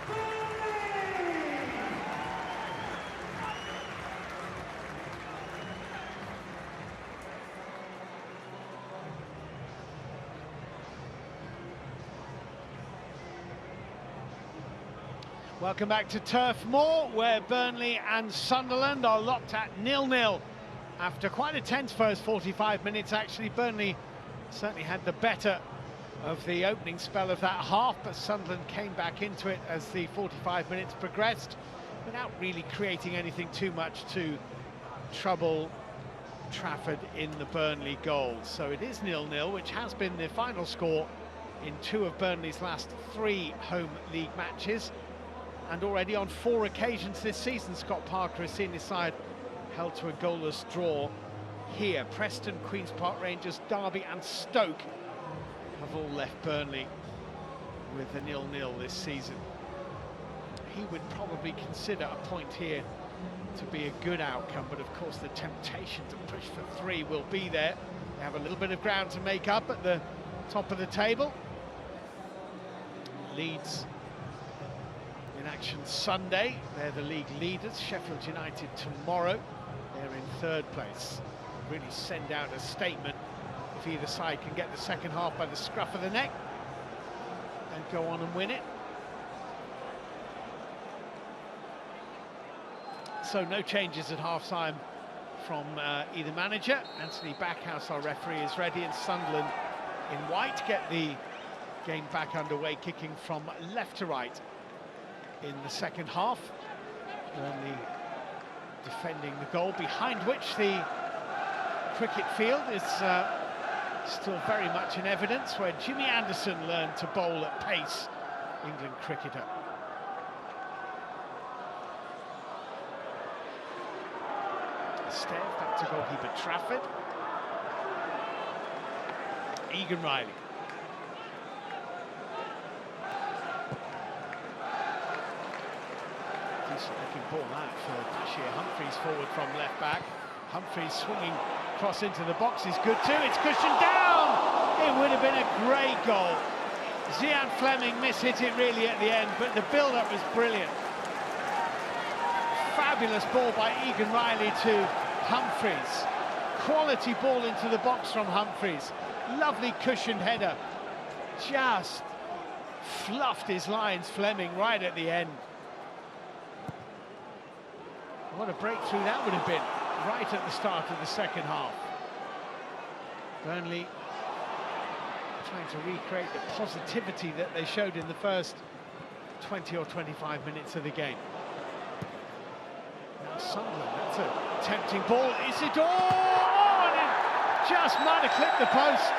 Burnley! Welcome back to Turf Moor, where Burnley and Sunderland are locked at 0-0. After quite a tense first 45 minutes, actually, Burnley certainly had the better of the opening spell of that half, but Sunderland came back into it as the 45 minutes progressed, without really creating anything too much to trouble Trafford in the Burnley goals. So it is 0-0, which has been the final score in 2 of Burnley's last 3 home league matches. And already on 4 occasions this season, Scott Parker has seen his side held to a goalless draw here. Preston, Queen's Park Rangers, Derby and Stoke have all left Burnley with a 0-0 this season. He would probably consider a point here to be a good outcome, but of course the temptation to push for 3 will be there. They have a little bit of ground to make up at the top of the table. Leeds in action Sunday. They're the league leaders. Sheffield United tomorrow. They're in 3rd place. Really send out a statement if either side can get the second half by the scruff of the neck and go on and win it. So no changes at half-time from either manager. Anthony Backhouse, our referee, is ready, and Sunderland in white get the game back underway, kicking from left to right in the second half. Burnley defending the goal, behind which the cricket field is still very much in evidence, where Jimmy Anderson learned to bowl at pace, England cricketer. Instead, back to goalkeeper Trafford. Egan Riley. Decent-looking ball that for Bashir Humphreys forward from left back. Humphreys swinging cross into the box is good too. It's cushioned down. It would have been a great goal. Zian Fleming mishit it really at the end, but the build-up was brilliant. Fabulous ball by Egan Riley to Humphreys. Quality ball into the box from Humphreys. Lovely cushioned header. Just fluffed his lines, Fleming, right at the end. What a breakthrough that would have been, right at the start of the second half. Burnley trying to recreate the positivity that they showed in the first 20 or 25 minutes of the game. Now Sunderland, that's a tempting ball. Isidore! Oh, and it just might have clipped the post.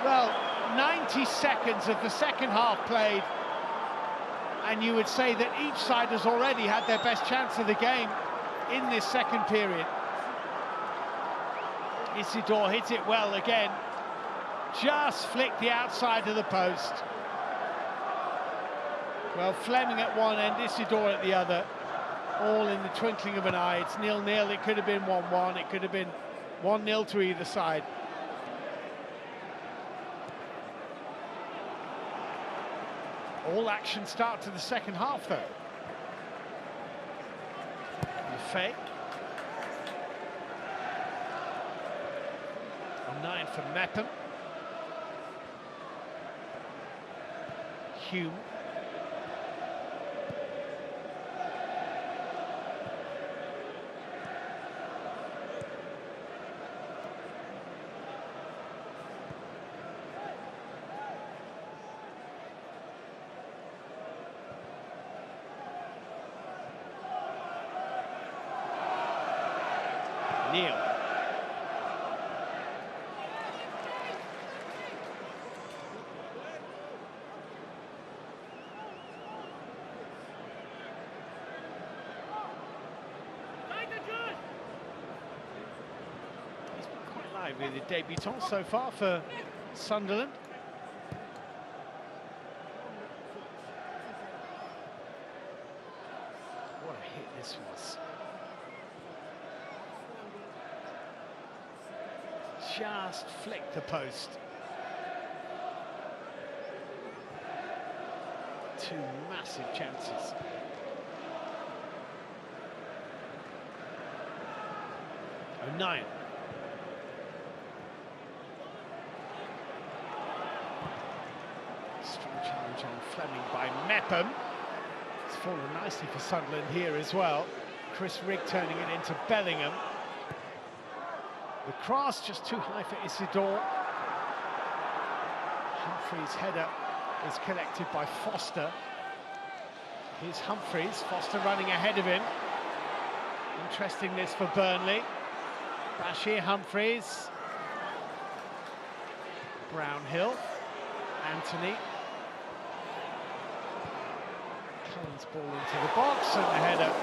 Well, 90 seconds of the second half played, and you would say that each side has already had their best chance of the game in this second period. Isidore hit it well again, just flicked the outside of the post. Well, Fleming at one end, Isidore at the other, all in the twinkling of an eye. It's 0-0, it could have been 1-1, it could have been 1-0 to either side. All action start to the second half, though. Lefay. A 9 for Mepham. Hume. Neil. He's been quite lively, the debutant so far for Sunderland. What a hit this was. Just flicked the post. Two massive chances. O'Neill. Strong challenge on Fleming by Mepham. It's fallen nicely for Sunderland here as well. Chris Rigg turning it into Bellingham. The cross just too high for Isidore. Humphreys' header is collected by Foster. Here's Humphreys, Foster running ahead of him. Interesting this for Burnley. Bashir Humphreys. Brownhill. Anthony. Cullen's ball into the box, and the header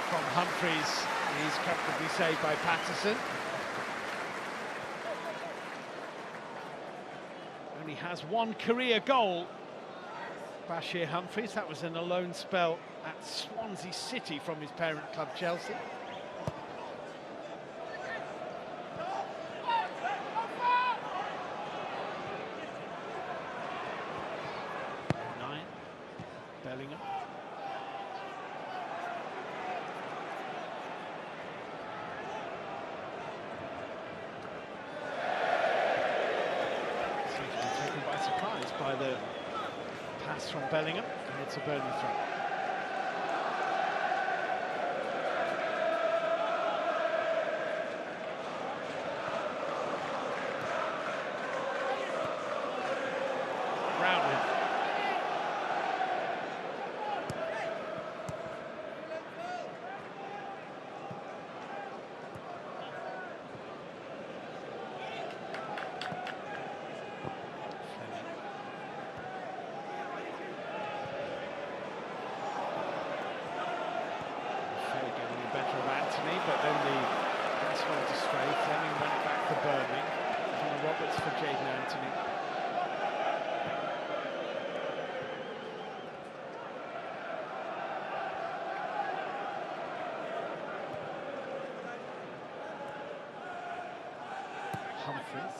from Humphreys is comfortably saved by Patterson. Only has one career goal. Bashir Humphreys, that was in a loan spell at Swansea City from his parent club Chelsea. Bellingham. Seems to be taken by surprise by the pass from Bellingham, and it's a Burnley throw. Brownhill. But then the pass went astray. Fleming went back for Burnley. Connor Roberts for Jaden Anthony. Humphreys.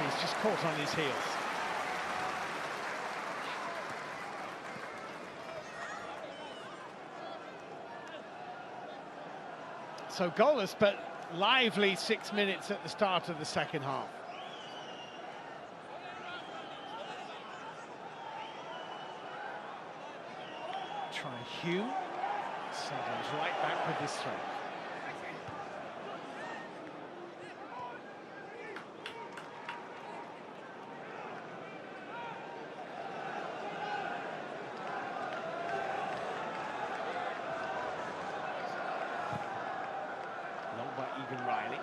He's just caught on his heels. So goalless, but lively 6 minutes at the start of the second half. Try Hume. Sunderland's right back with this throw. Riley.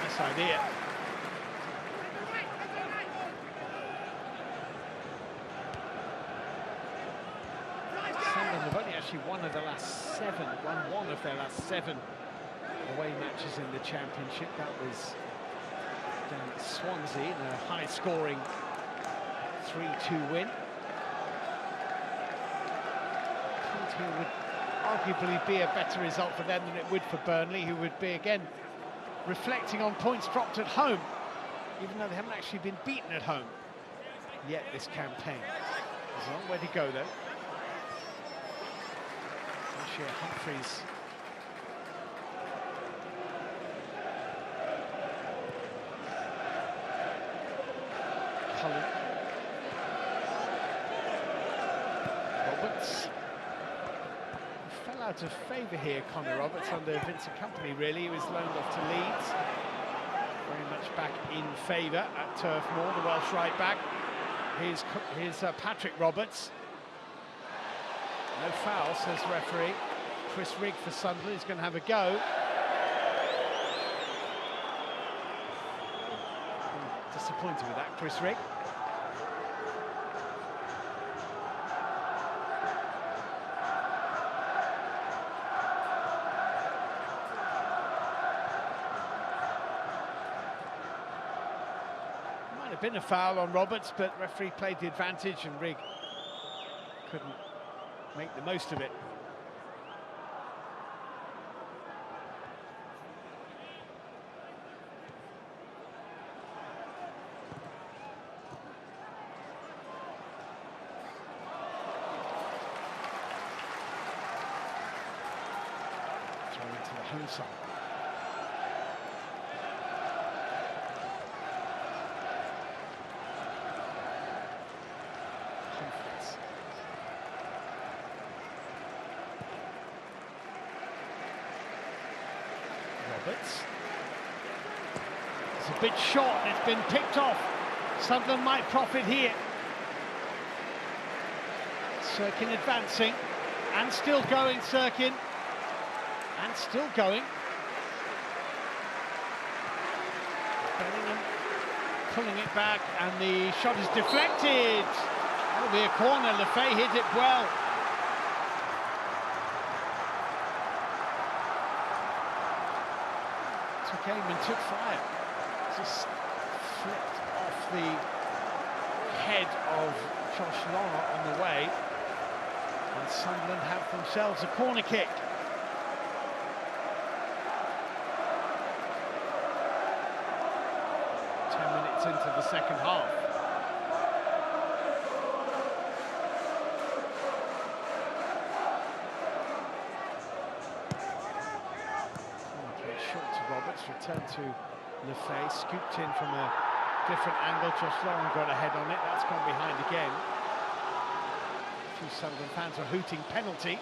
Nice idea. Sunderland have only actually won of the last seven, won one of their last 7 away matches in the Championship. That was down at Swansea in a high-scoring 3-2 win. It would arguably be a better result for them than it would for Burnley, who would be again reflecting on points dropped at home, even though they haven't actually been beaten at home yet this campaign. There's a long way to go though. Bashir Humphreys. Cullen. Roberts. Fell out of favour here, Connor Roberts, under Vincent Kompany, really. He was loaned off to Leeds. Very much back in favour at Turf Moor, the Welsh right back. Here's Patrick Roberts. No foul, says the referee. Chris Rigg for Sunderland is going to have a go. Disappointed with that, Chris Rigg. have been a foul on Roberts, but referee played the advantage and Rigg couldn't make the most of it. Throw into the home side. Roberts. It's a bit short and it's been picked off. Sunderland might profit here. Sirkin advancing and still going, Sirkin. And still going. Bellingham pulling it back and the shot is deflected. That'll be a corner. Lefay hit it well. Came and took fire. Just flipped off the head of Josh Long on the way. And Sunderland have themselves a corner kick. Minutes into the second half. Short to Roberts, returned to Lefay, scooped in from a different angle. Josh Long got ahead on it, that's gone behind again. A few Sunderland fans were hooting penalty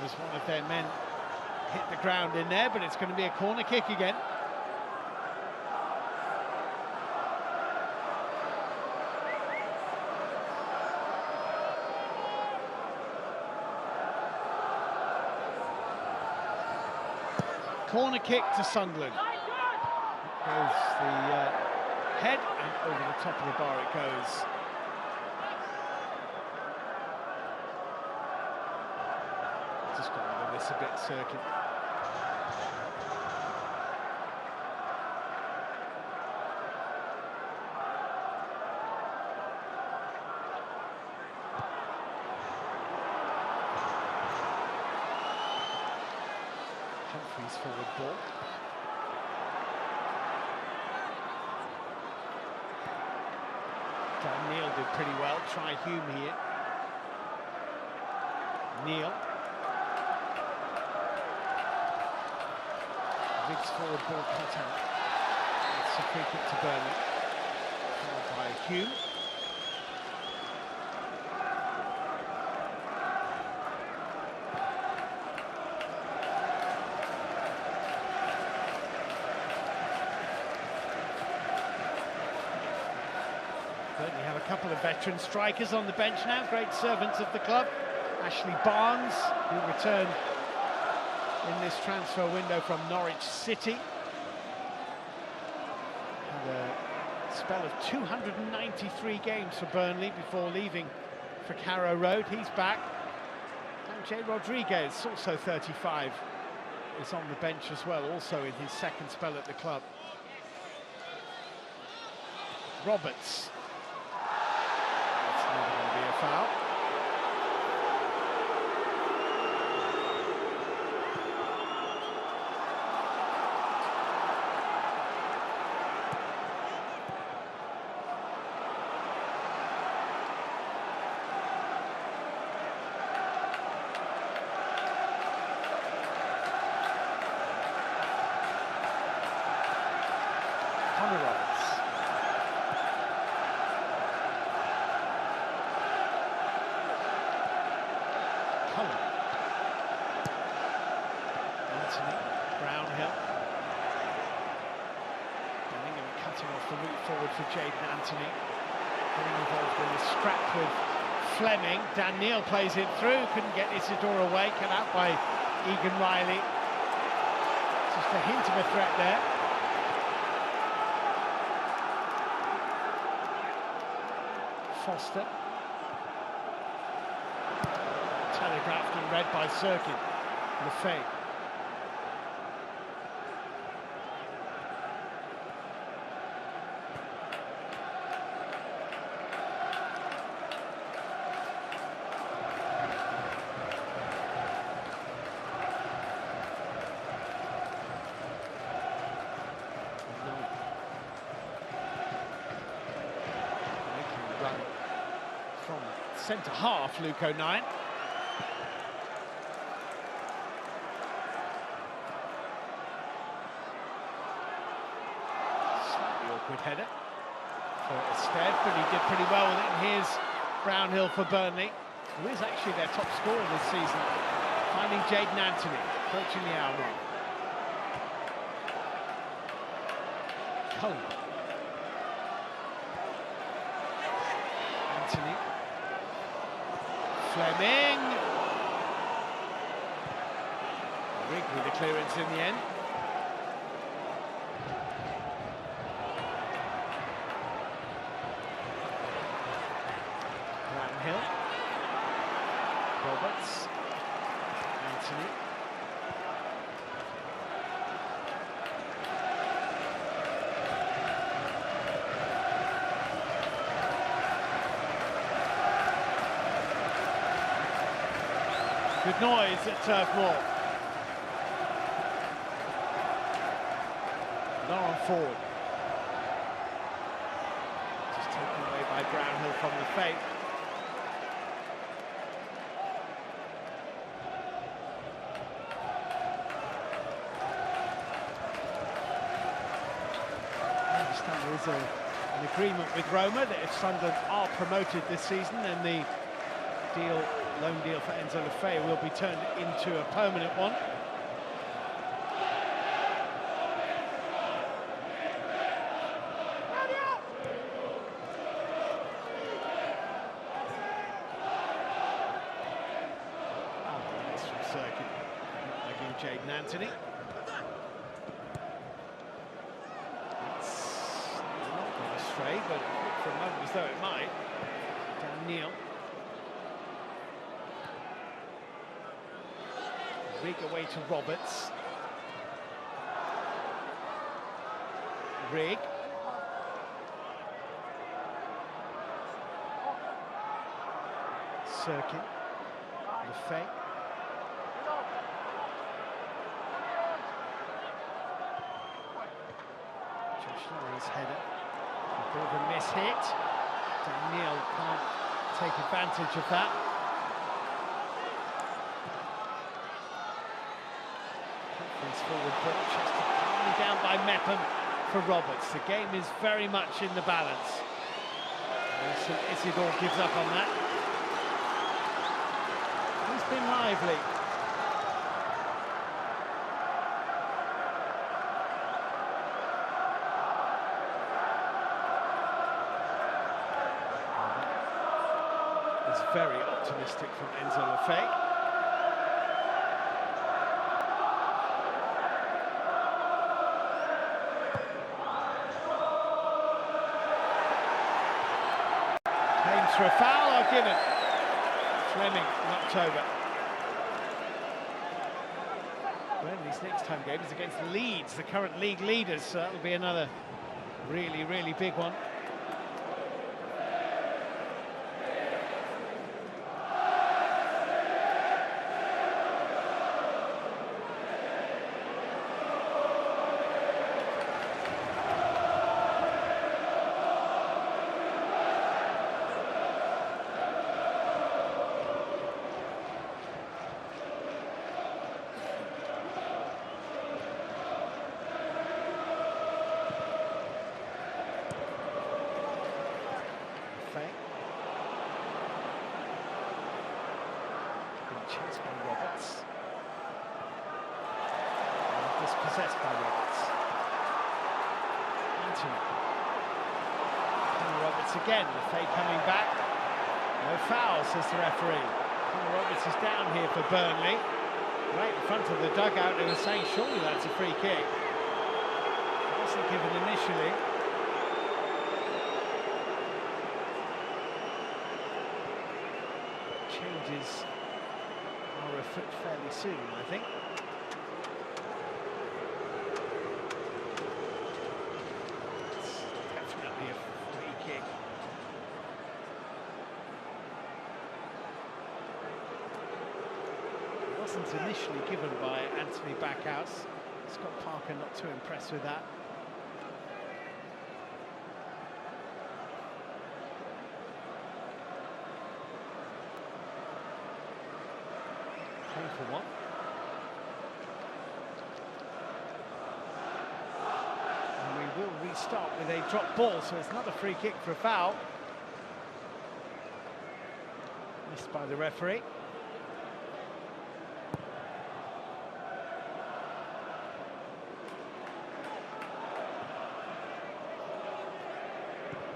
as one of their men hit the ground in there, but it's going to be a corner kick again. Corner kick to Sunderland. Goes the head and over the top of the bar it goes. Just got rid of this a bit, Sirkin. Humphreys forward ball. Dan Neil did pretty well. Try Hume here. Neil. Riggs forward ball cut out. It's a free kick to Burnley. Followed by Hume. Certainly have a couple of veteran strikers on the bench now, great servants of the club. Ashley Barnes, who returned in this transfer window from Norwich City. Had a spell of 293 games for Burnley before leaving for Carrow Road. He's back. And Jay Rodriguez, also 35, is on the bench as well, also in his second spell at the club. Roberts. That's never going to be a foul. Roberts. Cullen. Anthony. Brownhill. Bellingham cutting off the route forward for Jaden Anthony. Getting involved in a scrap with Fleming. Dan Neil plays it through. Couldn't get Isidore away. Cut out by Egan Riley. Just a hint of a threat there. Foster. Telegraphed and read by Sirkin. Lefay. centre half, Luke O'Nien. Slightly awkward header for Esteve, but he did pretty well with it. And here's Brownhill for Burnley, who is actually their top scorer this season, finding Jayden Anthony, approaching the hour mark. Cullen. Anthony. Fleming. Rigg with the clearance in the end. Brownhill. Roberts. Anthony. Good noise at Turf Moor. Lauren forward. Just taken away by Brownhill from the fake. I understand there is an agreement with Roma that if Sunderland are promoted this season, then the loan deal for Enzo Lefebvre will be turned into a permanent one. Nice from circuit, again Jayden Anthony. It's not gone astray, but for a moment as though it might. Dan Neil. Rigg away to Roberts. Rigg. Circuit. Lefebvre. Josh Lawrence header. A bit of a miss hit. Daniel can't take advantage of that. Forward ball, just calmly down by Mepham for Roberts. The game is very much in the balance. St Isidore gives up on that. He's been lively. It's very optimistic from Enzo Lefebvre. For a foul or given? Fleming knocked over. Burnley's next home game is against Leeds, the current league leaders, so that'll be another really, really big one. Chased by Roberts. And dispossessed by Roberts. Anthony. Roberts again, Lefebvre coming back. No foul, says the referee. Roberts is down here for Burnley. Right in front of the dugout, they were saying surely that's a free kick. It wasn't given initially. Changes are afoot fairly soon, I think. It's definitely a free kick. It wasn't initially given by Anthony Backhouse. Scott Parker not too impressed with that. for one. And we will restart with a drop ball, so it's not a free kick for a foul. Missed by the referee.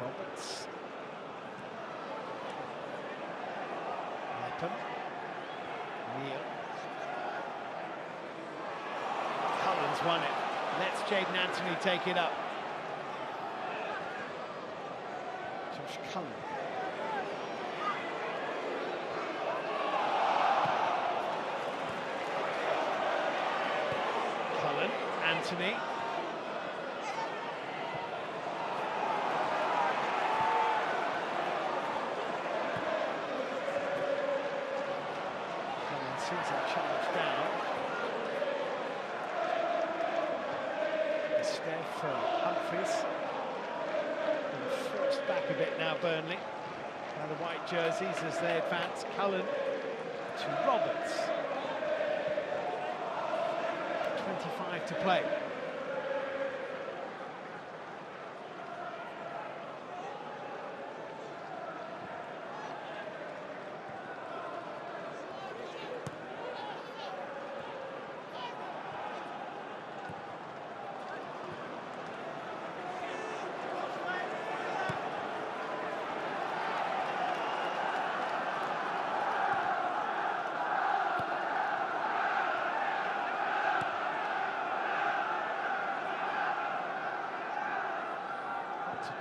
Roberts. Leppen. Neal. Cullen's won it. Let's Jaden Anthony take it up. Josh Cullen. Cullen, Anthony. Sees that challenge down. Instead for Humphreys. And forced back a bit now, Burnley. Now the white jerseys as they advance. Cullen to Roberts. 25 to play.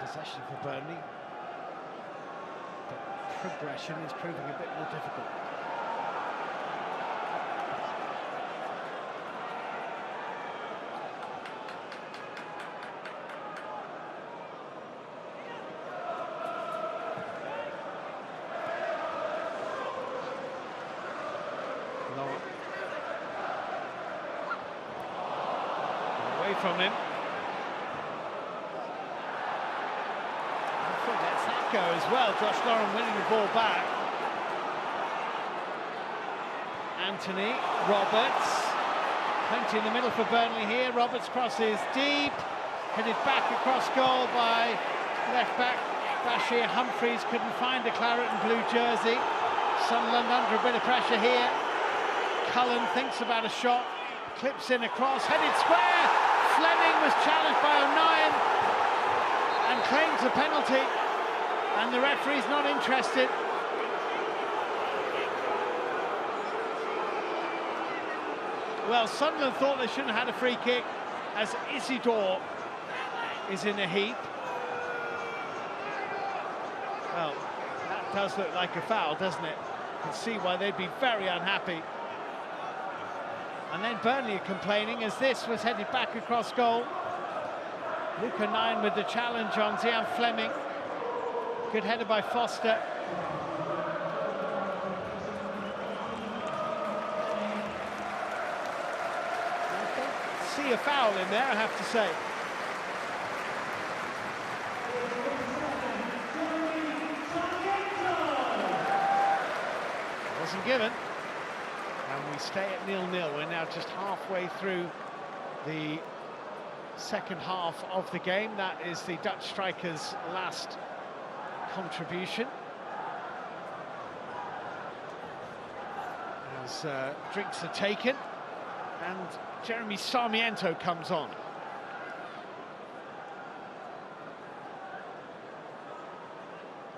Possession for Burnley, but progression is proving a bit more difficult. Lower. Away from him. Lets that go as well. Josh Lauren winning the ball back. Anthony, Roberts. Plenty in the middle for Burnley here. Roberts crosses deep. Headed back across goal by left back Bashir Humphreys. Couldn't find the claret and blue jersey. Sunderland under a bit of pressure here. Cullen thinks about a shot. Clips in across. Headed square. Fleming was challenged by O'Nien and claims a penalty, and the referee's not interested. Well, Sunderland thought they shouldn't have had a free kick as Isidore is in a heap. Well, that does look like a foul, doesn't it? You can see why they'd be very unhappy. And then Burnley are complaining as this was headed back across goal. Luke O'Nien with the challenge on Zian Fleming. Good header by Foster. I don't see a foul in there, I have to say. Wasn't given. And we stay at 0-0. We're now just halfway through the second half of the game. That is the Dutch striker's last contribution. As drinks are taken and Jeremy Sarmiento comes on.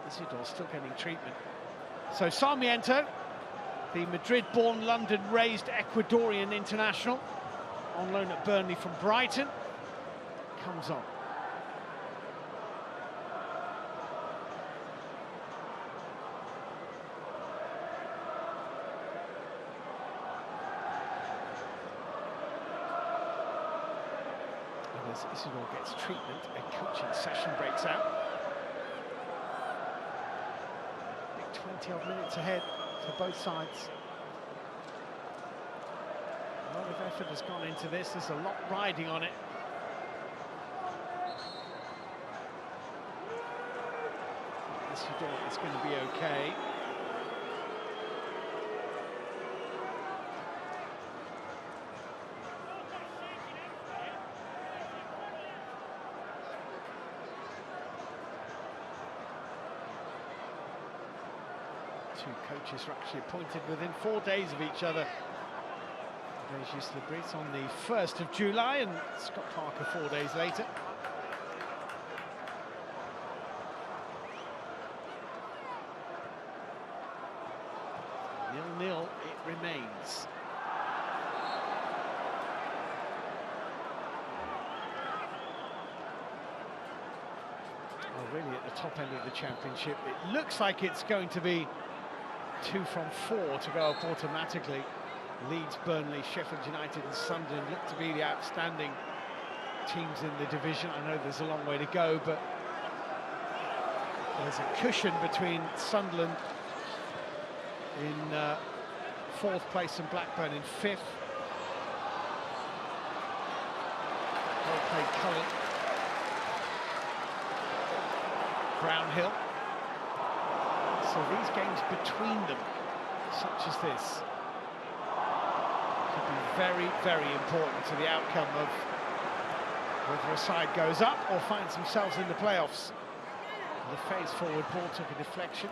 Isidore still getting treatment. So Sarmiento, the Madrid-born, London-raised Ecuadorian international, on loan at Burnley from Brighton, comes on. And as Isidore gets treatment, a coaching session breaks out. Big 20-odd minutes ahead for both sides. A lot of effort has gone into this. There's a lot riding on it. Isidore is going to be okay. Two coaches were actually appointed within 4 days of each other. Regis Lebris on the 1st of July and Scott Parker 4 days later. Nil-nil it remains. Well, really at the top end of the championship, it looks like it's going to be 2 from 4 to go up automatically. Leeds, Burnley, Sheffield United and Sunderland look to be the outstanding teams in the division. I know there's a long way to go, but there's a cushion between Sunderland in 4th place and Blackburn in 5th. Well played, Cullen. Brownhill. So these games between them, such as this, could be very, very important to the outcome of whether a side goes up or finds themselves in the playoffs. The phase forward ball took a deflection.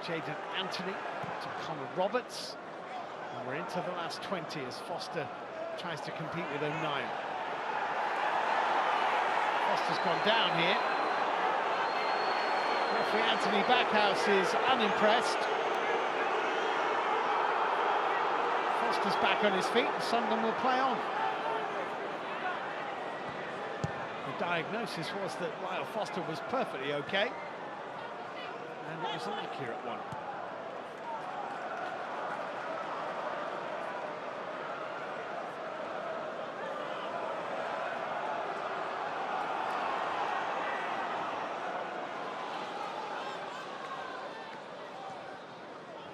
Jadon Anthony to Connor Roberts. And we're into the last 20 as Foster tries to compete with 09. Foster's gone down here. Referee Anthony Backhouse is unimpressed. Foster's back on his feet and Sunderland will play on. The diagnosis was that Lyle Foster was perfectly okay, and it was an accurate one.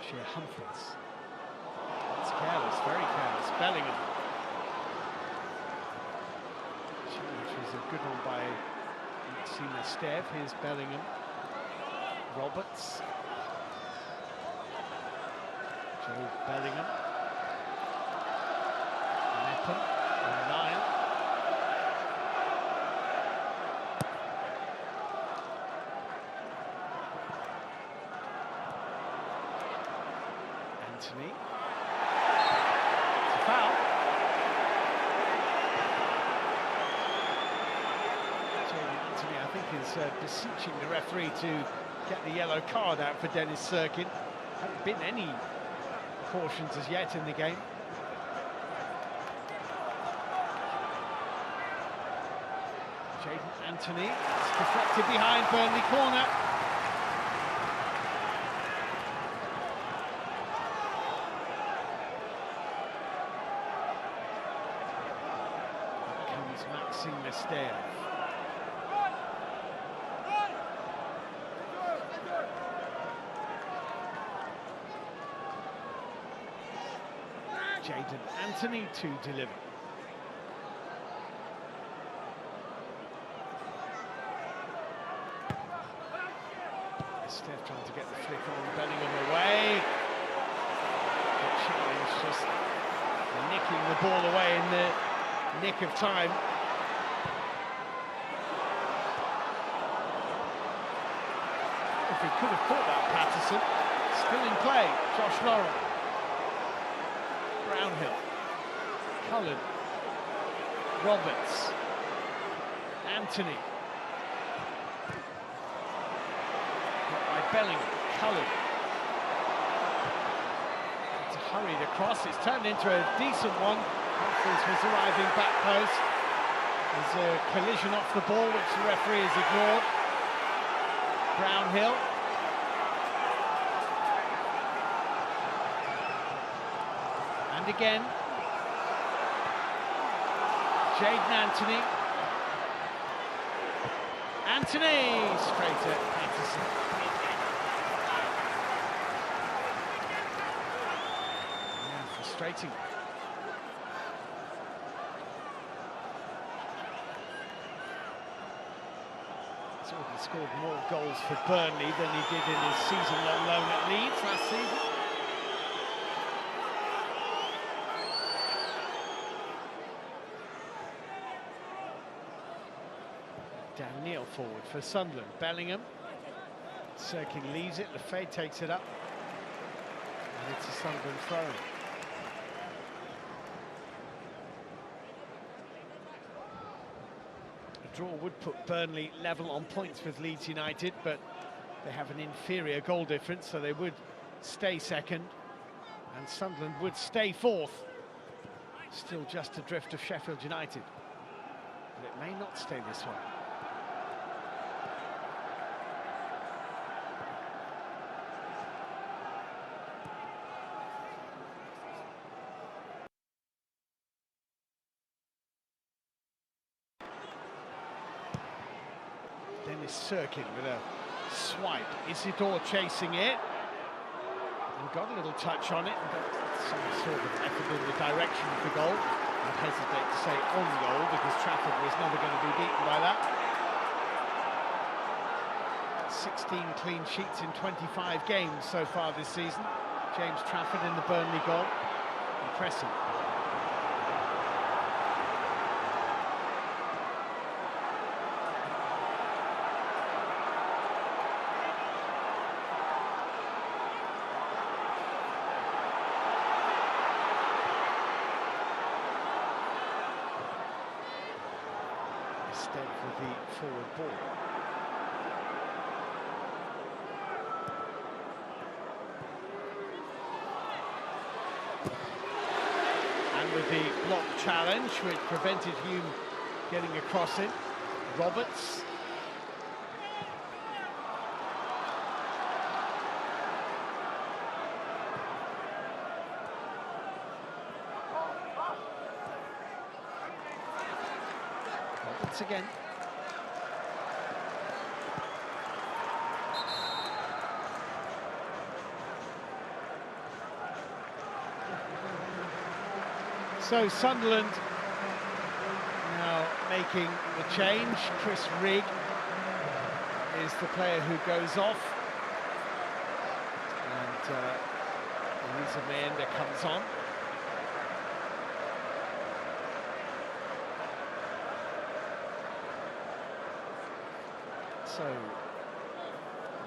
Sheer Humphreys. That's careless, very careless. Bellingham. Which was a good one by Maxime Esteve. Here's Bellingham. Roberts. Joe Bellingham. Meppen. O'Neill. Anthony. It's a foul. Anthony, I think, is beseeching the referee to get the yellow card out for Dennis Serkin. Haven't been any cautions as yet in the game. Jadon Anthony, it's deflected behind Burnley corner. Here comes Maxime Esteve. Jadon Anthony to deliver. Esteve trying to get the flick on, Bellingham away. Good challenge, just nicking the ball away in the nick of time. If he could have caught that, Patterson. Still in play, Josh Laurel. Brownhill, Cullen, Roberts, Anthony, got by Bellingham, Cullen. It's hurried across, it's turned into a decent one. Humphreys was arriving back post. There's a collision off the ball which the referee has ignored. Brownhill. And again, Jadon Anthony. Anthony straight at Patterson. Yeah, frustrating. He's already scored more goals for Burnley than he did in his season-long loan at Leeds last season. Dan Neil forward for Sunderland. Bellingham. Serkin leaves it. Lefebvre takes it up. And it's a Sunderland throw. A draw would put Burnley level on points with Leeds United, but they have an inferior goal difference, so they would stay second, and Sunderland would stay fourth, still just adrift of Sheffield United. But it may not stay this way. Dennis Sirkin with a swipe. Isidore chasing it and got a little touch on it and got some sort of effort in the direction of the goal. I'd hesitate to say on goal because Trafford was never going to be beaten by that. 16 clean sheets in 25 games so far this season. James Trafford in the Burnley goal. Impressive. Instead for the forward ball. And with the block challenge, which prevented Hume getting across it, Roberts. Roberts again. So Sunderland now making the change. Chris Rigg is the player who goes off, and Elisa Mayenda comes on. So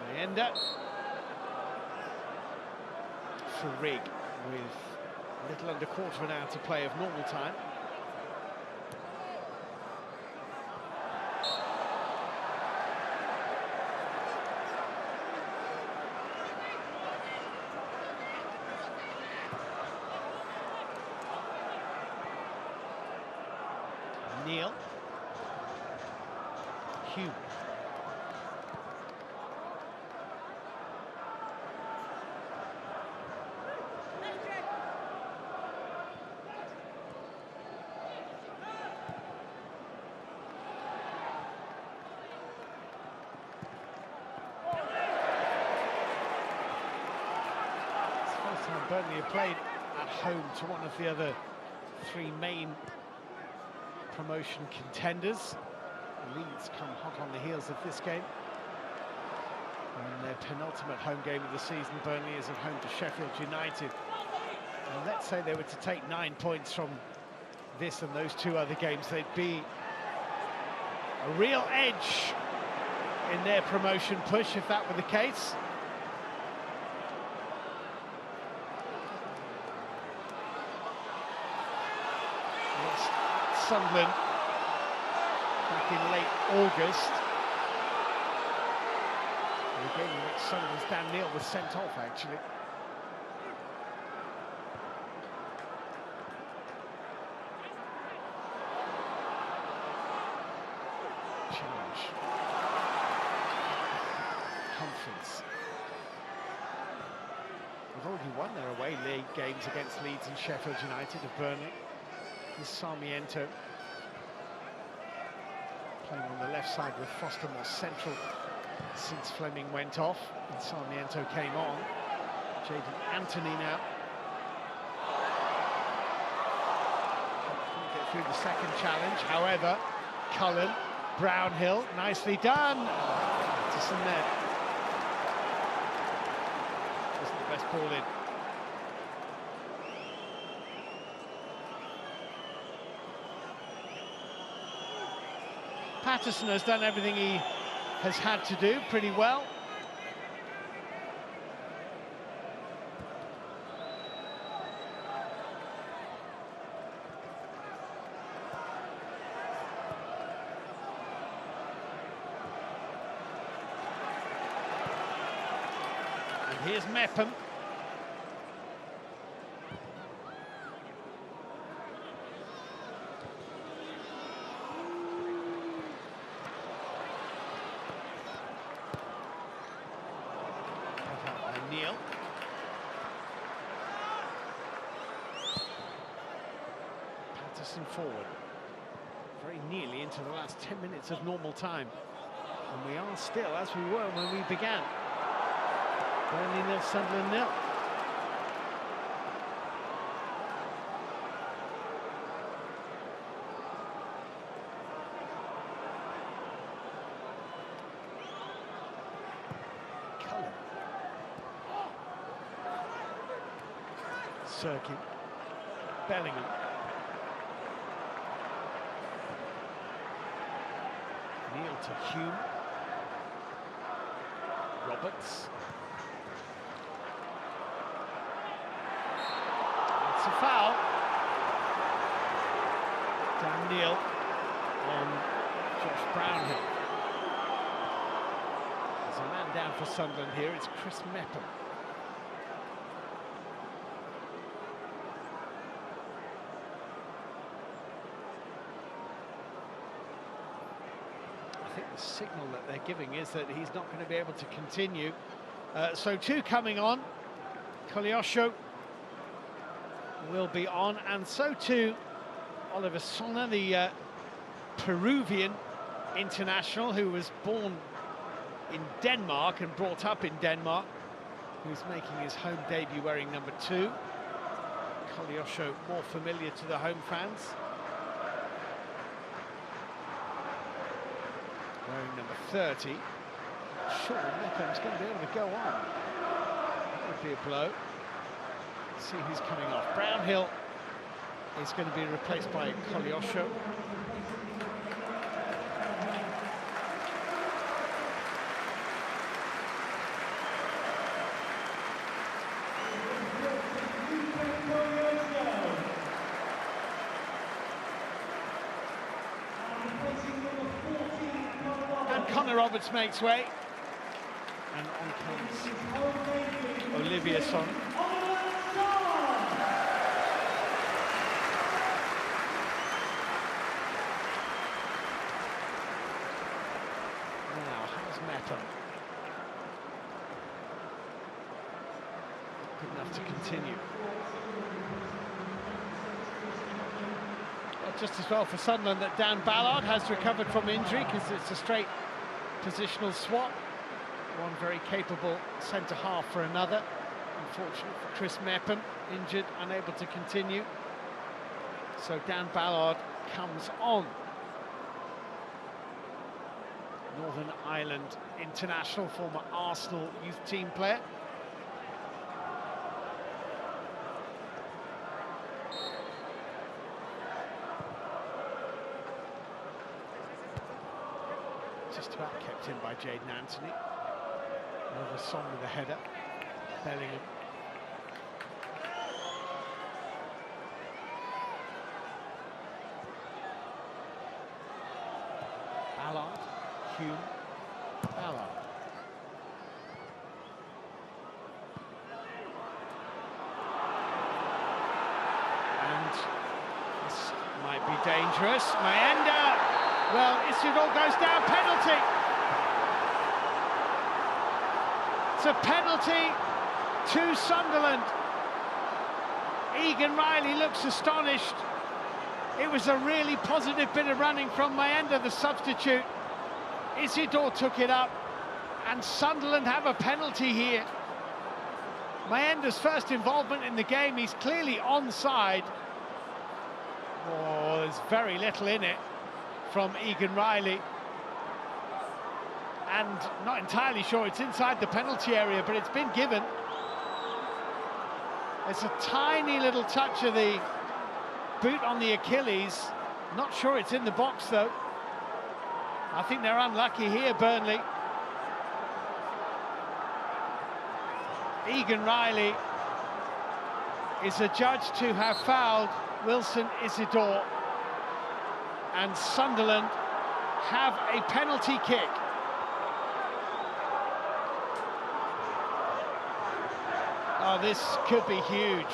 Mayenda for Rigg with a little under quarter of an hour to play of normal time. Neil. Hume. Burnley have played at home to one of the other three main promotion contenders. Leeds come hot on the heels of this game. And their penultimate home game of the season, Burnley is at home to Sheffield United. And let's say they were to take 9 points from this and those two other games, they'd be a real edge in their promotion push if that were the case. Sunderland back in late August, the game in which Sunderland's Dan Neil was sent off actually. Challenge. Humphreys. They've already won their away league games against Leeds and Sheffield United of Burnley. This Sarmiento playing on the left side with Foster more central since Fleming went off and Sarmiento came on. Jadon Anthony now. Couldn't get through the second challenge, however, Cullen, Brownhill, nicely done. Patterson there. Wasn't the best ball in. Patterson has done everything he has had to do pretty well. Here's Mepham. O'Neill. Patterson forward. Very nearly into the last 10 minutes of normal time. And we are still as we were when we began. Burnley 0, Sunderland 0. Cullen. Circuit. Bellingham. Neal to Hume. Roberts. It's a foul. Dan Neal on Josh Brownhill. There's a man down for Sunderland here, it's Chris Mepham. I think the signal that they're giving is that he's not going to be able to continue. So two coming on. Koleosho will be on, and so too Oliver Sonna, the Peruvian international who was born in Denmark and brought up in Denmark, who's making his home debut wearing number 2. Koleosho more familiar to the home fans. Wearing number 30. Sure, Mepham's going to be able to go on. That would be a blow. Let's see who's coming off. Brownhill is going to be replaced by Koleosho. Connor Roberts makes way, and on comes Olivier Son. Now, how's Mepham? Good enough to continue. Just as well for Sunderland that Dan Ballard has recovered from injury, because it's a straight positional swap. One very capable centre-half for another. Unfortunate for Chris Mepham, injured, unable to continue. So Dan Ballard comes on. Northern Ireland international, former Arsenal youth team player. Just about kept in by Jayden Anthony. Another Son with a header. Bellingham. Ballard. Hume. Ballard. And this might be dangerous. Mayenda. Well, Isidore goes down, penalty. It's a penalty to Sunderland. Egan Riley looks astonished. It was a really positive bit of running from Mayenda, the substitute. Isidore took it up, and Sunderland have a penalty here. Mayenda's first involvement in the game, he's clearly onside. Oh, there's very little in it from Egan Riley, and not entirely sure it's inside the penalty area, but it's been given. It's a tiny little touch of the boot on the Achilles. Not sure it's in the box though. I think they're unlucky here, Burnley. Egan Riley is adjudged to have fouled Wilson Isidore, and Sunderland have a penalty kick. Oh, this could be huge.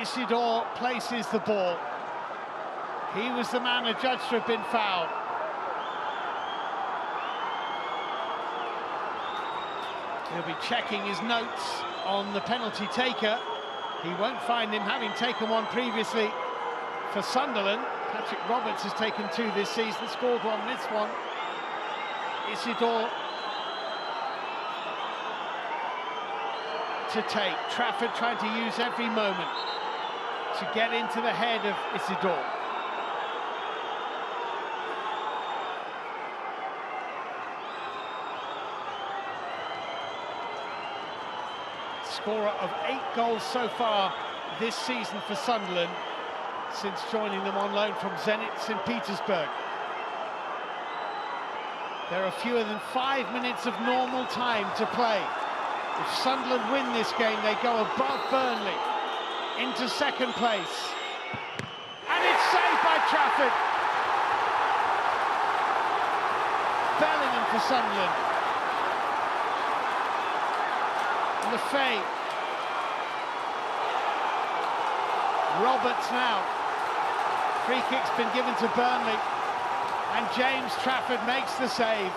Isidore places the ball. He was the man adjudged to have been fouled. He'll be checking his notes on the penalty taker. He won't find him, having taken one previously for Sunderland. Patrick Roberts has taken two this season, scored one this one. Isidore to take. Trafford trying to use every moment to get into the head of Isidore. Scorer of 8 goals so far this season for Sunderland since joining them on loan from Zenit St. Petersburg. There are fewer than 5 minutes of normal time to play. If Sunderland win this game, they go above Burnley into second place. And it's saved by Trafford. Bellingham for Sunderland. Lefay. Roberts now. Free kick's been given to Burnley. And James Trafford makes the save.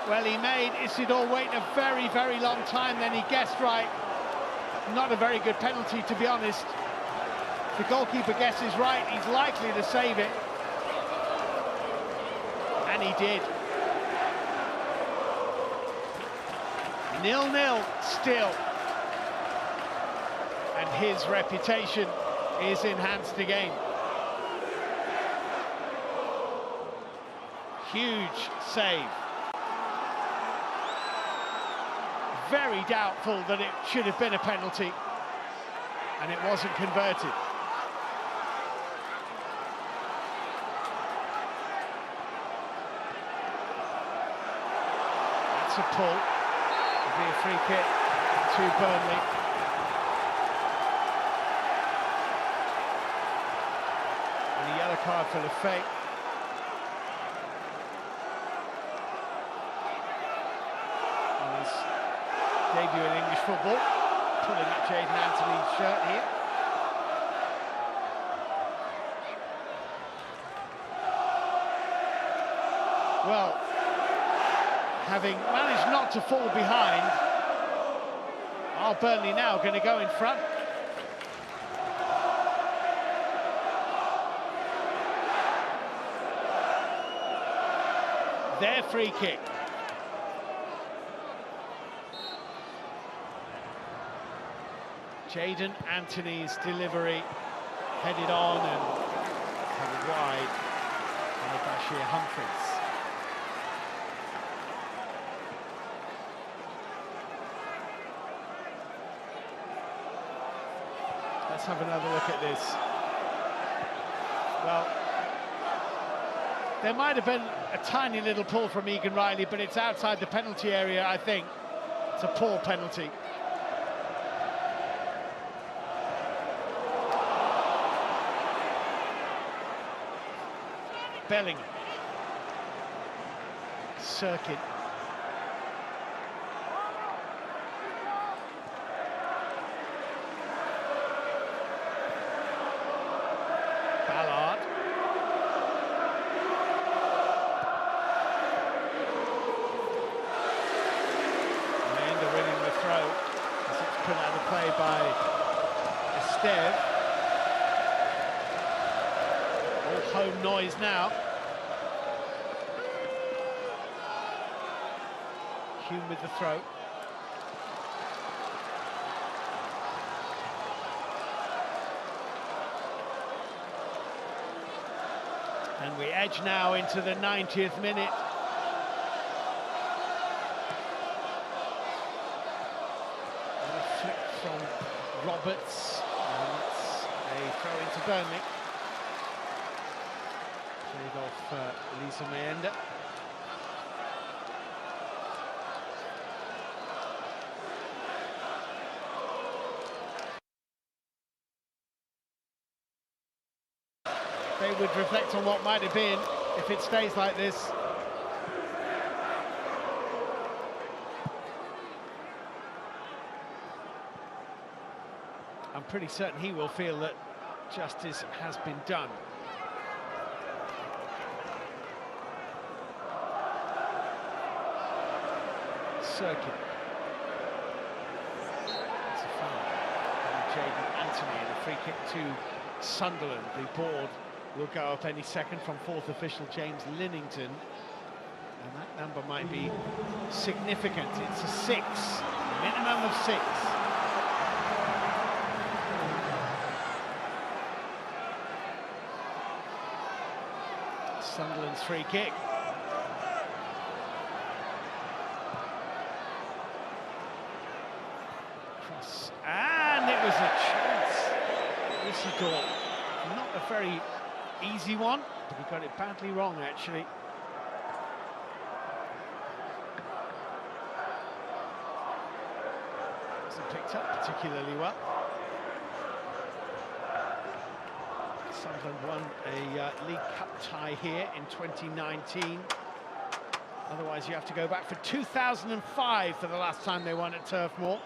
Well, he made Isidore wait a very, very long time, then he guessed right. Not a very good penalty, to be honest. If the goalkeeper guesses right, he's likely to save it. And he did. 0-0 still. And his reputation is enhanced again. Huge save. Very doubtful that it should have been a penalty, and it wasn't converted. That's a pull. It'll be a free kick to Burnley. And a yellow card for Lefay. Debut in English football, pulling at Jaden Anthony's shirt here. Well, having managed not to fall behind, are Burnley now going to go in front? Their free kick. Jaden Anthony's delivery headed on and headed wide by Bashir Humphries. Let's have another look at this. Well, there might have been a tiny little pull from Egan Riley, but it's outside the penalty area, I think. It's a poor penalty. Bellingham. Circuit. Ballard. Amanda winning the throw as it's put out of play by Esteve. All home noise now. Hume with the throw. And we edge now into the 90th minute. And a flick from Roberts. And it's a throw into Burnley. Played off Lisa Mayenda. they would reflect on what might have been if it stays like this. I'm pretty certain he will feel that justice has been done. Circuit. It's a foul. And Jaden Anthony and a free kick to Sunderland. The board will go up any second from fourth official James Linnington. And that number might be significant. It's a 6, minimum of 6. Sunderland's free kick. Cross, and it was a chance. Isidore, not a very easy one, but he got it badly wrong, actually. Wasn't picked up particularly well. Sunderland won a League Cup tie here in 2019. Otherwise, you have to go back for 2005 for the last time they won at Turf Moor.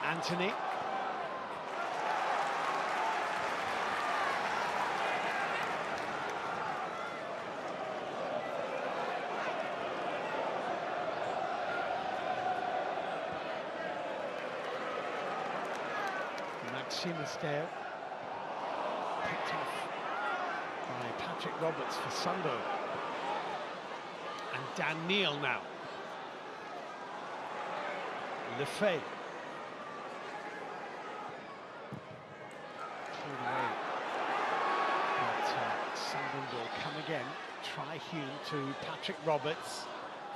Anthony. Matchday picked off by Patrick Roberts for Sunderland. And Dan Neil now. Lefay. But Sunderland will come again. Try Hume to Patrick Roberts.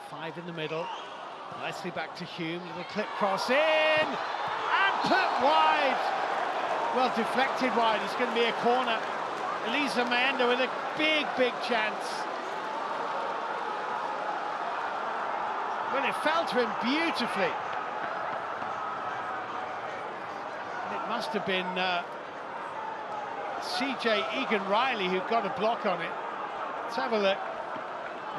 5 in the middle. Nicely back to Hume. Little clip cross in. And put wide. Well, deflected wide. It's going to be a corner. Elisa Mayenda with a big, big chance. Well, it fell to him beautifully. And it must have been CJ Egan-Riley who got a block on it. Let's have a look.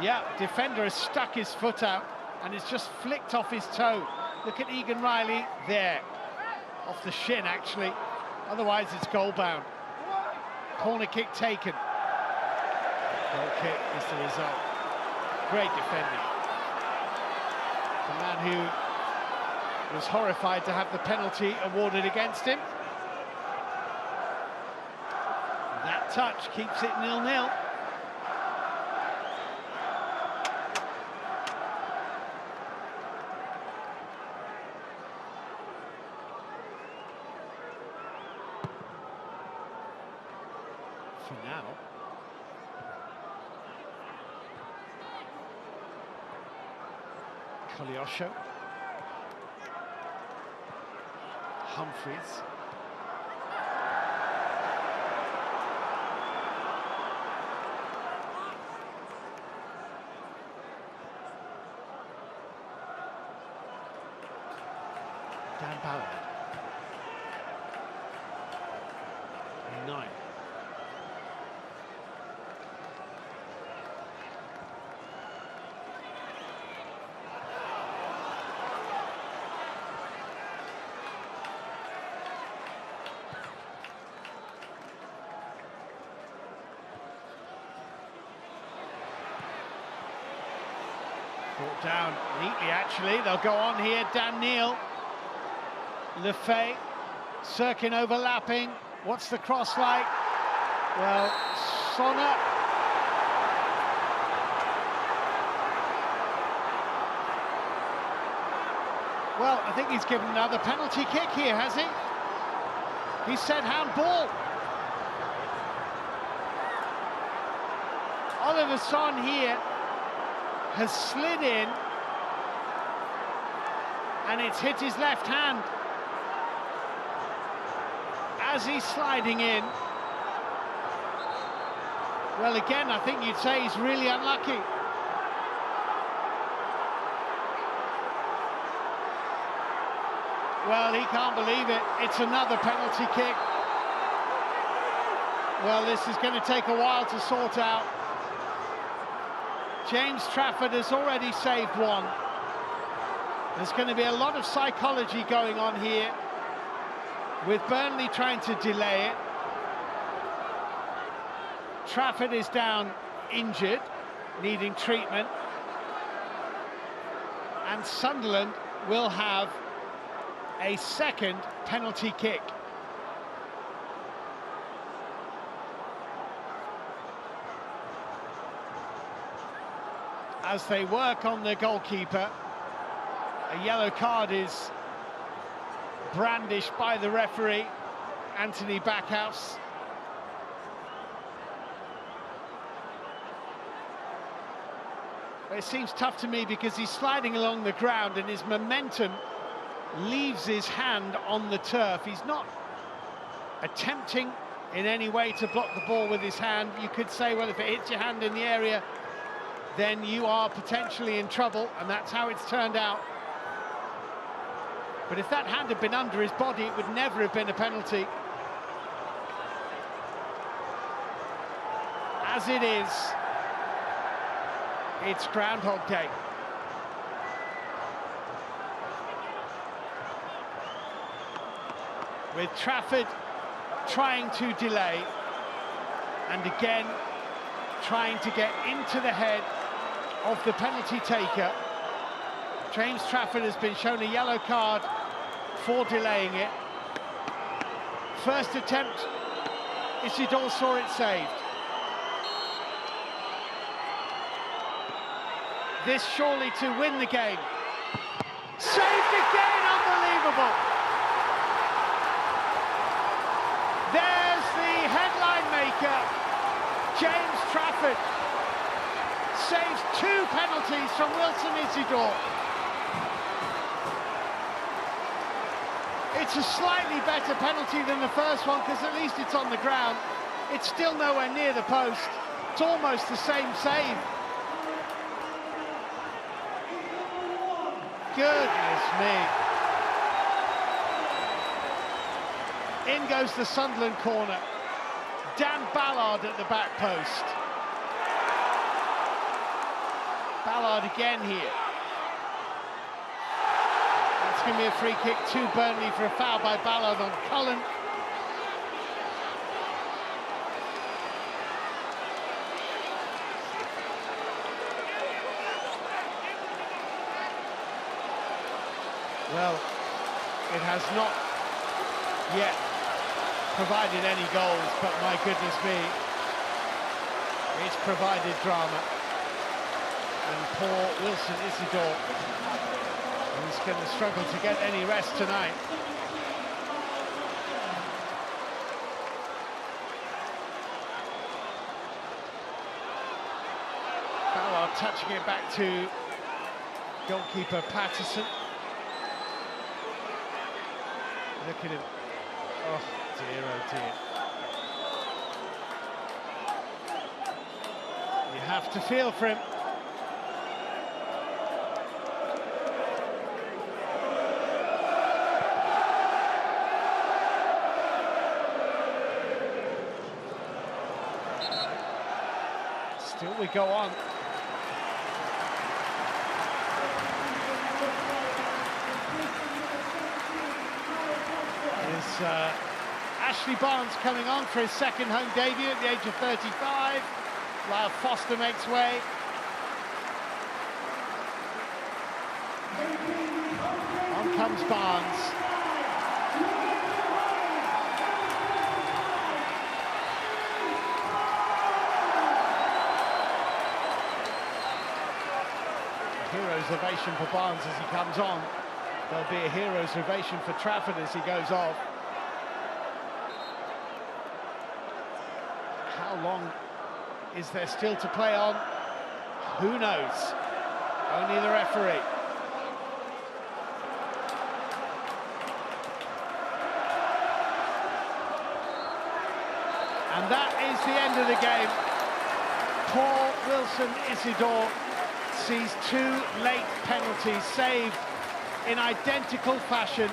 Yeah, defender has stuck his foot out and it's just flicked off his toe. Look at Egan-Riley there. Off the shin, actually. Otherwise, it's goal-bound. Corner kick taken. Goal kick is the result. Great defending. The man who was horrified to have the penalty awarded against him. That touch keeps it 0-0. For now. Koleosho. Humphreys. Dan Ballard. 9. Brought down neatly, actually. They'll go on here. Dan Neil. Lefay. Sirkin overlapping. What's the cross like? Well, Sonna. Well, I think he's given another penalty kick here, has he? He said handball. Oliver Son here has slid in and it's hit his left hand as he's sliding in. Well, again, I think you'd say he's really unlucky. Well, he can't believe it. It's another penalty kick. Well, this is going to take a while to sort out. James Trafford has already saved one. There's going to be a lot of psychology going on here, with Burnley trying to delay it. Trafford is down injured, needing treatment. And Sunderland will have a second penalty kick. As they work on the goalkeeper, a yellow card is brandished by the referee, Anthony Backhouse. It seems tough to me because he's sliding along the ground and his momentum leaves his hand on the turf. He's not attempting in any way to block the ball with his hand. You could say, well, if it hits your hand in the area, then you are potentially in trouble, and that's how it's turned out. But if that hand had been under his body, it would never have been a penalty. As it is, it's Groundhog Day. With Trafford trying to delay, and again trying to get into the head of the penalty taker. James Trafford has been shown a yellow card for delaying it. First attempt, Isidore saw it saved. This surely to win the game. Saved again, unbelievable! There's the headline maker, James Trafford. Saves two penalties from Wilson Isidore. It's a slightly better penalty than the first one because at least it's on the ground. It's still nowhere near the post. It's almost the same save. Goodness me. In goes the Sunderland corner. Dan Ballard at the back post. Ballard again here. That's going to be a free kick to Burnley for a foul by Ballard on Cullen. Well, it has not yet provided any goals, but my goodness me, it's provided drama. And poor Wilson Isidore, he's going to struggle to get any rest tonight. Ballard touching it back to goalkeeper Patterson. Look at him. Oh dear, oh dear. You have to feel for him. Still we go on. Ashley Barnes coming on for his second home debut at the age of 35. Lyle Foster makes way. On comes Barnes. A hero's ovation for Barnes as he comes on. There'll be a hero's ovation for Trafford as he goes off. How long is there still to play on? Who knows? Only the referee. And that is the end of the game. Poor Wilson Isidore sees two late penalties saved in identical fashion.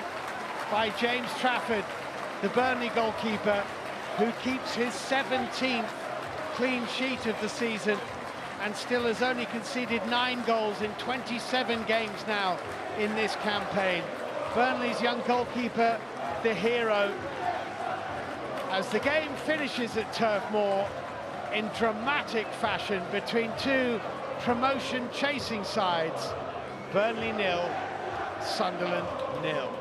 by James Trafford, the Burnley goalkeeper, who keeps his 17th clean sheet of the season and still has only conceded 9 goals in 27 games now in this campaign. Burnley's young goalkeeper, the hero, as the game finishes at Turf Moor in dramatic fashion between two promotion-chasing sides. Burnley 0, Sunderland 0.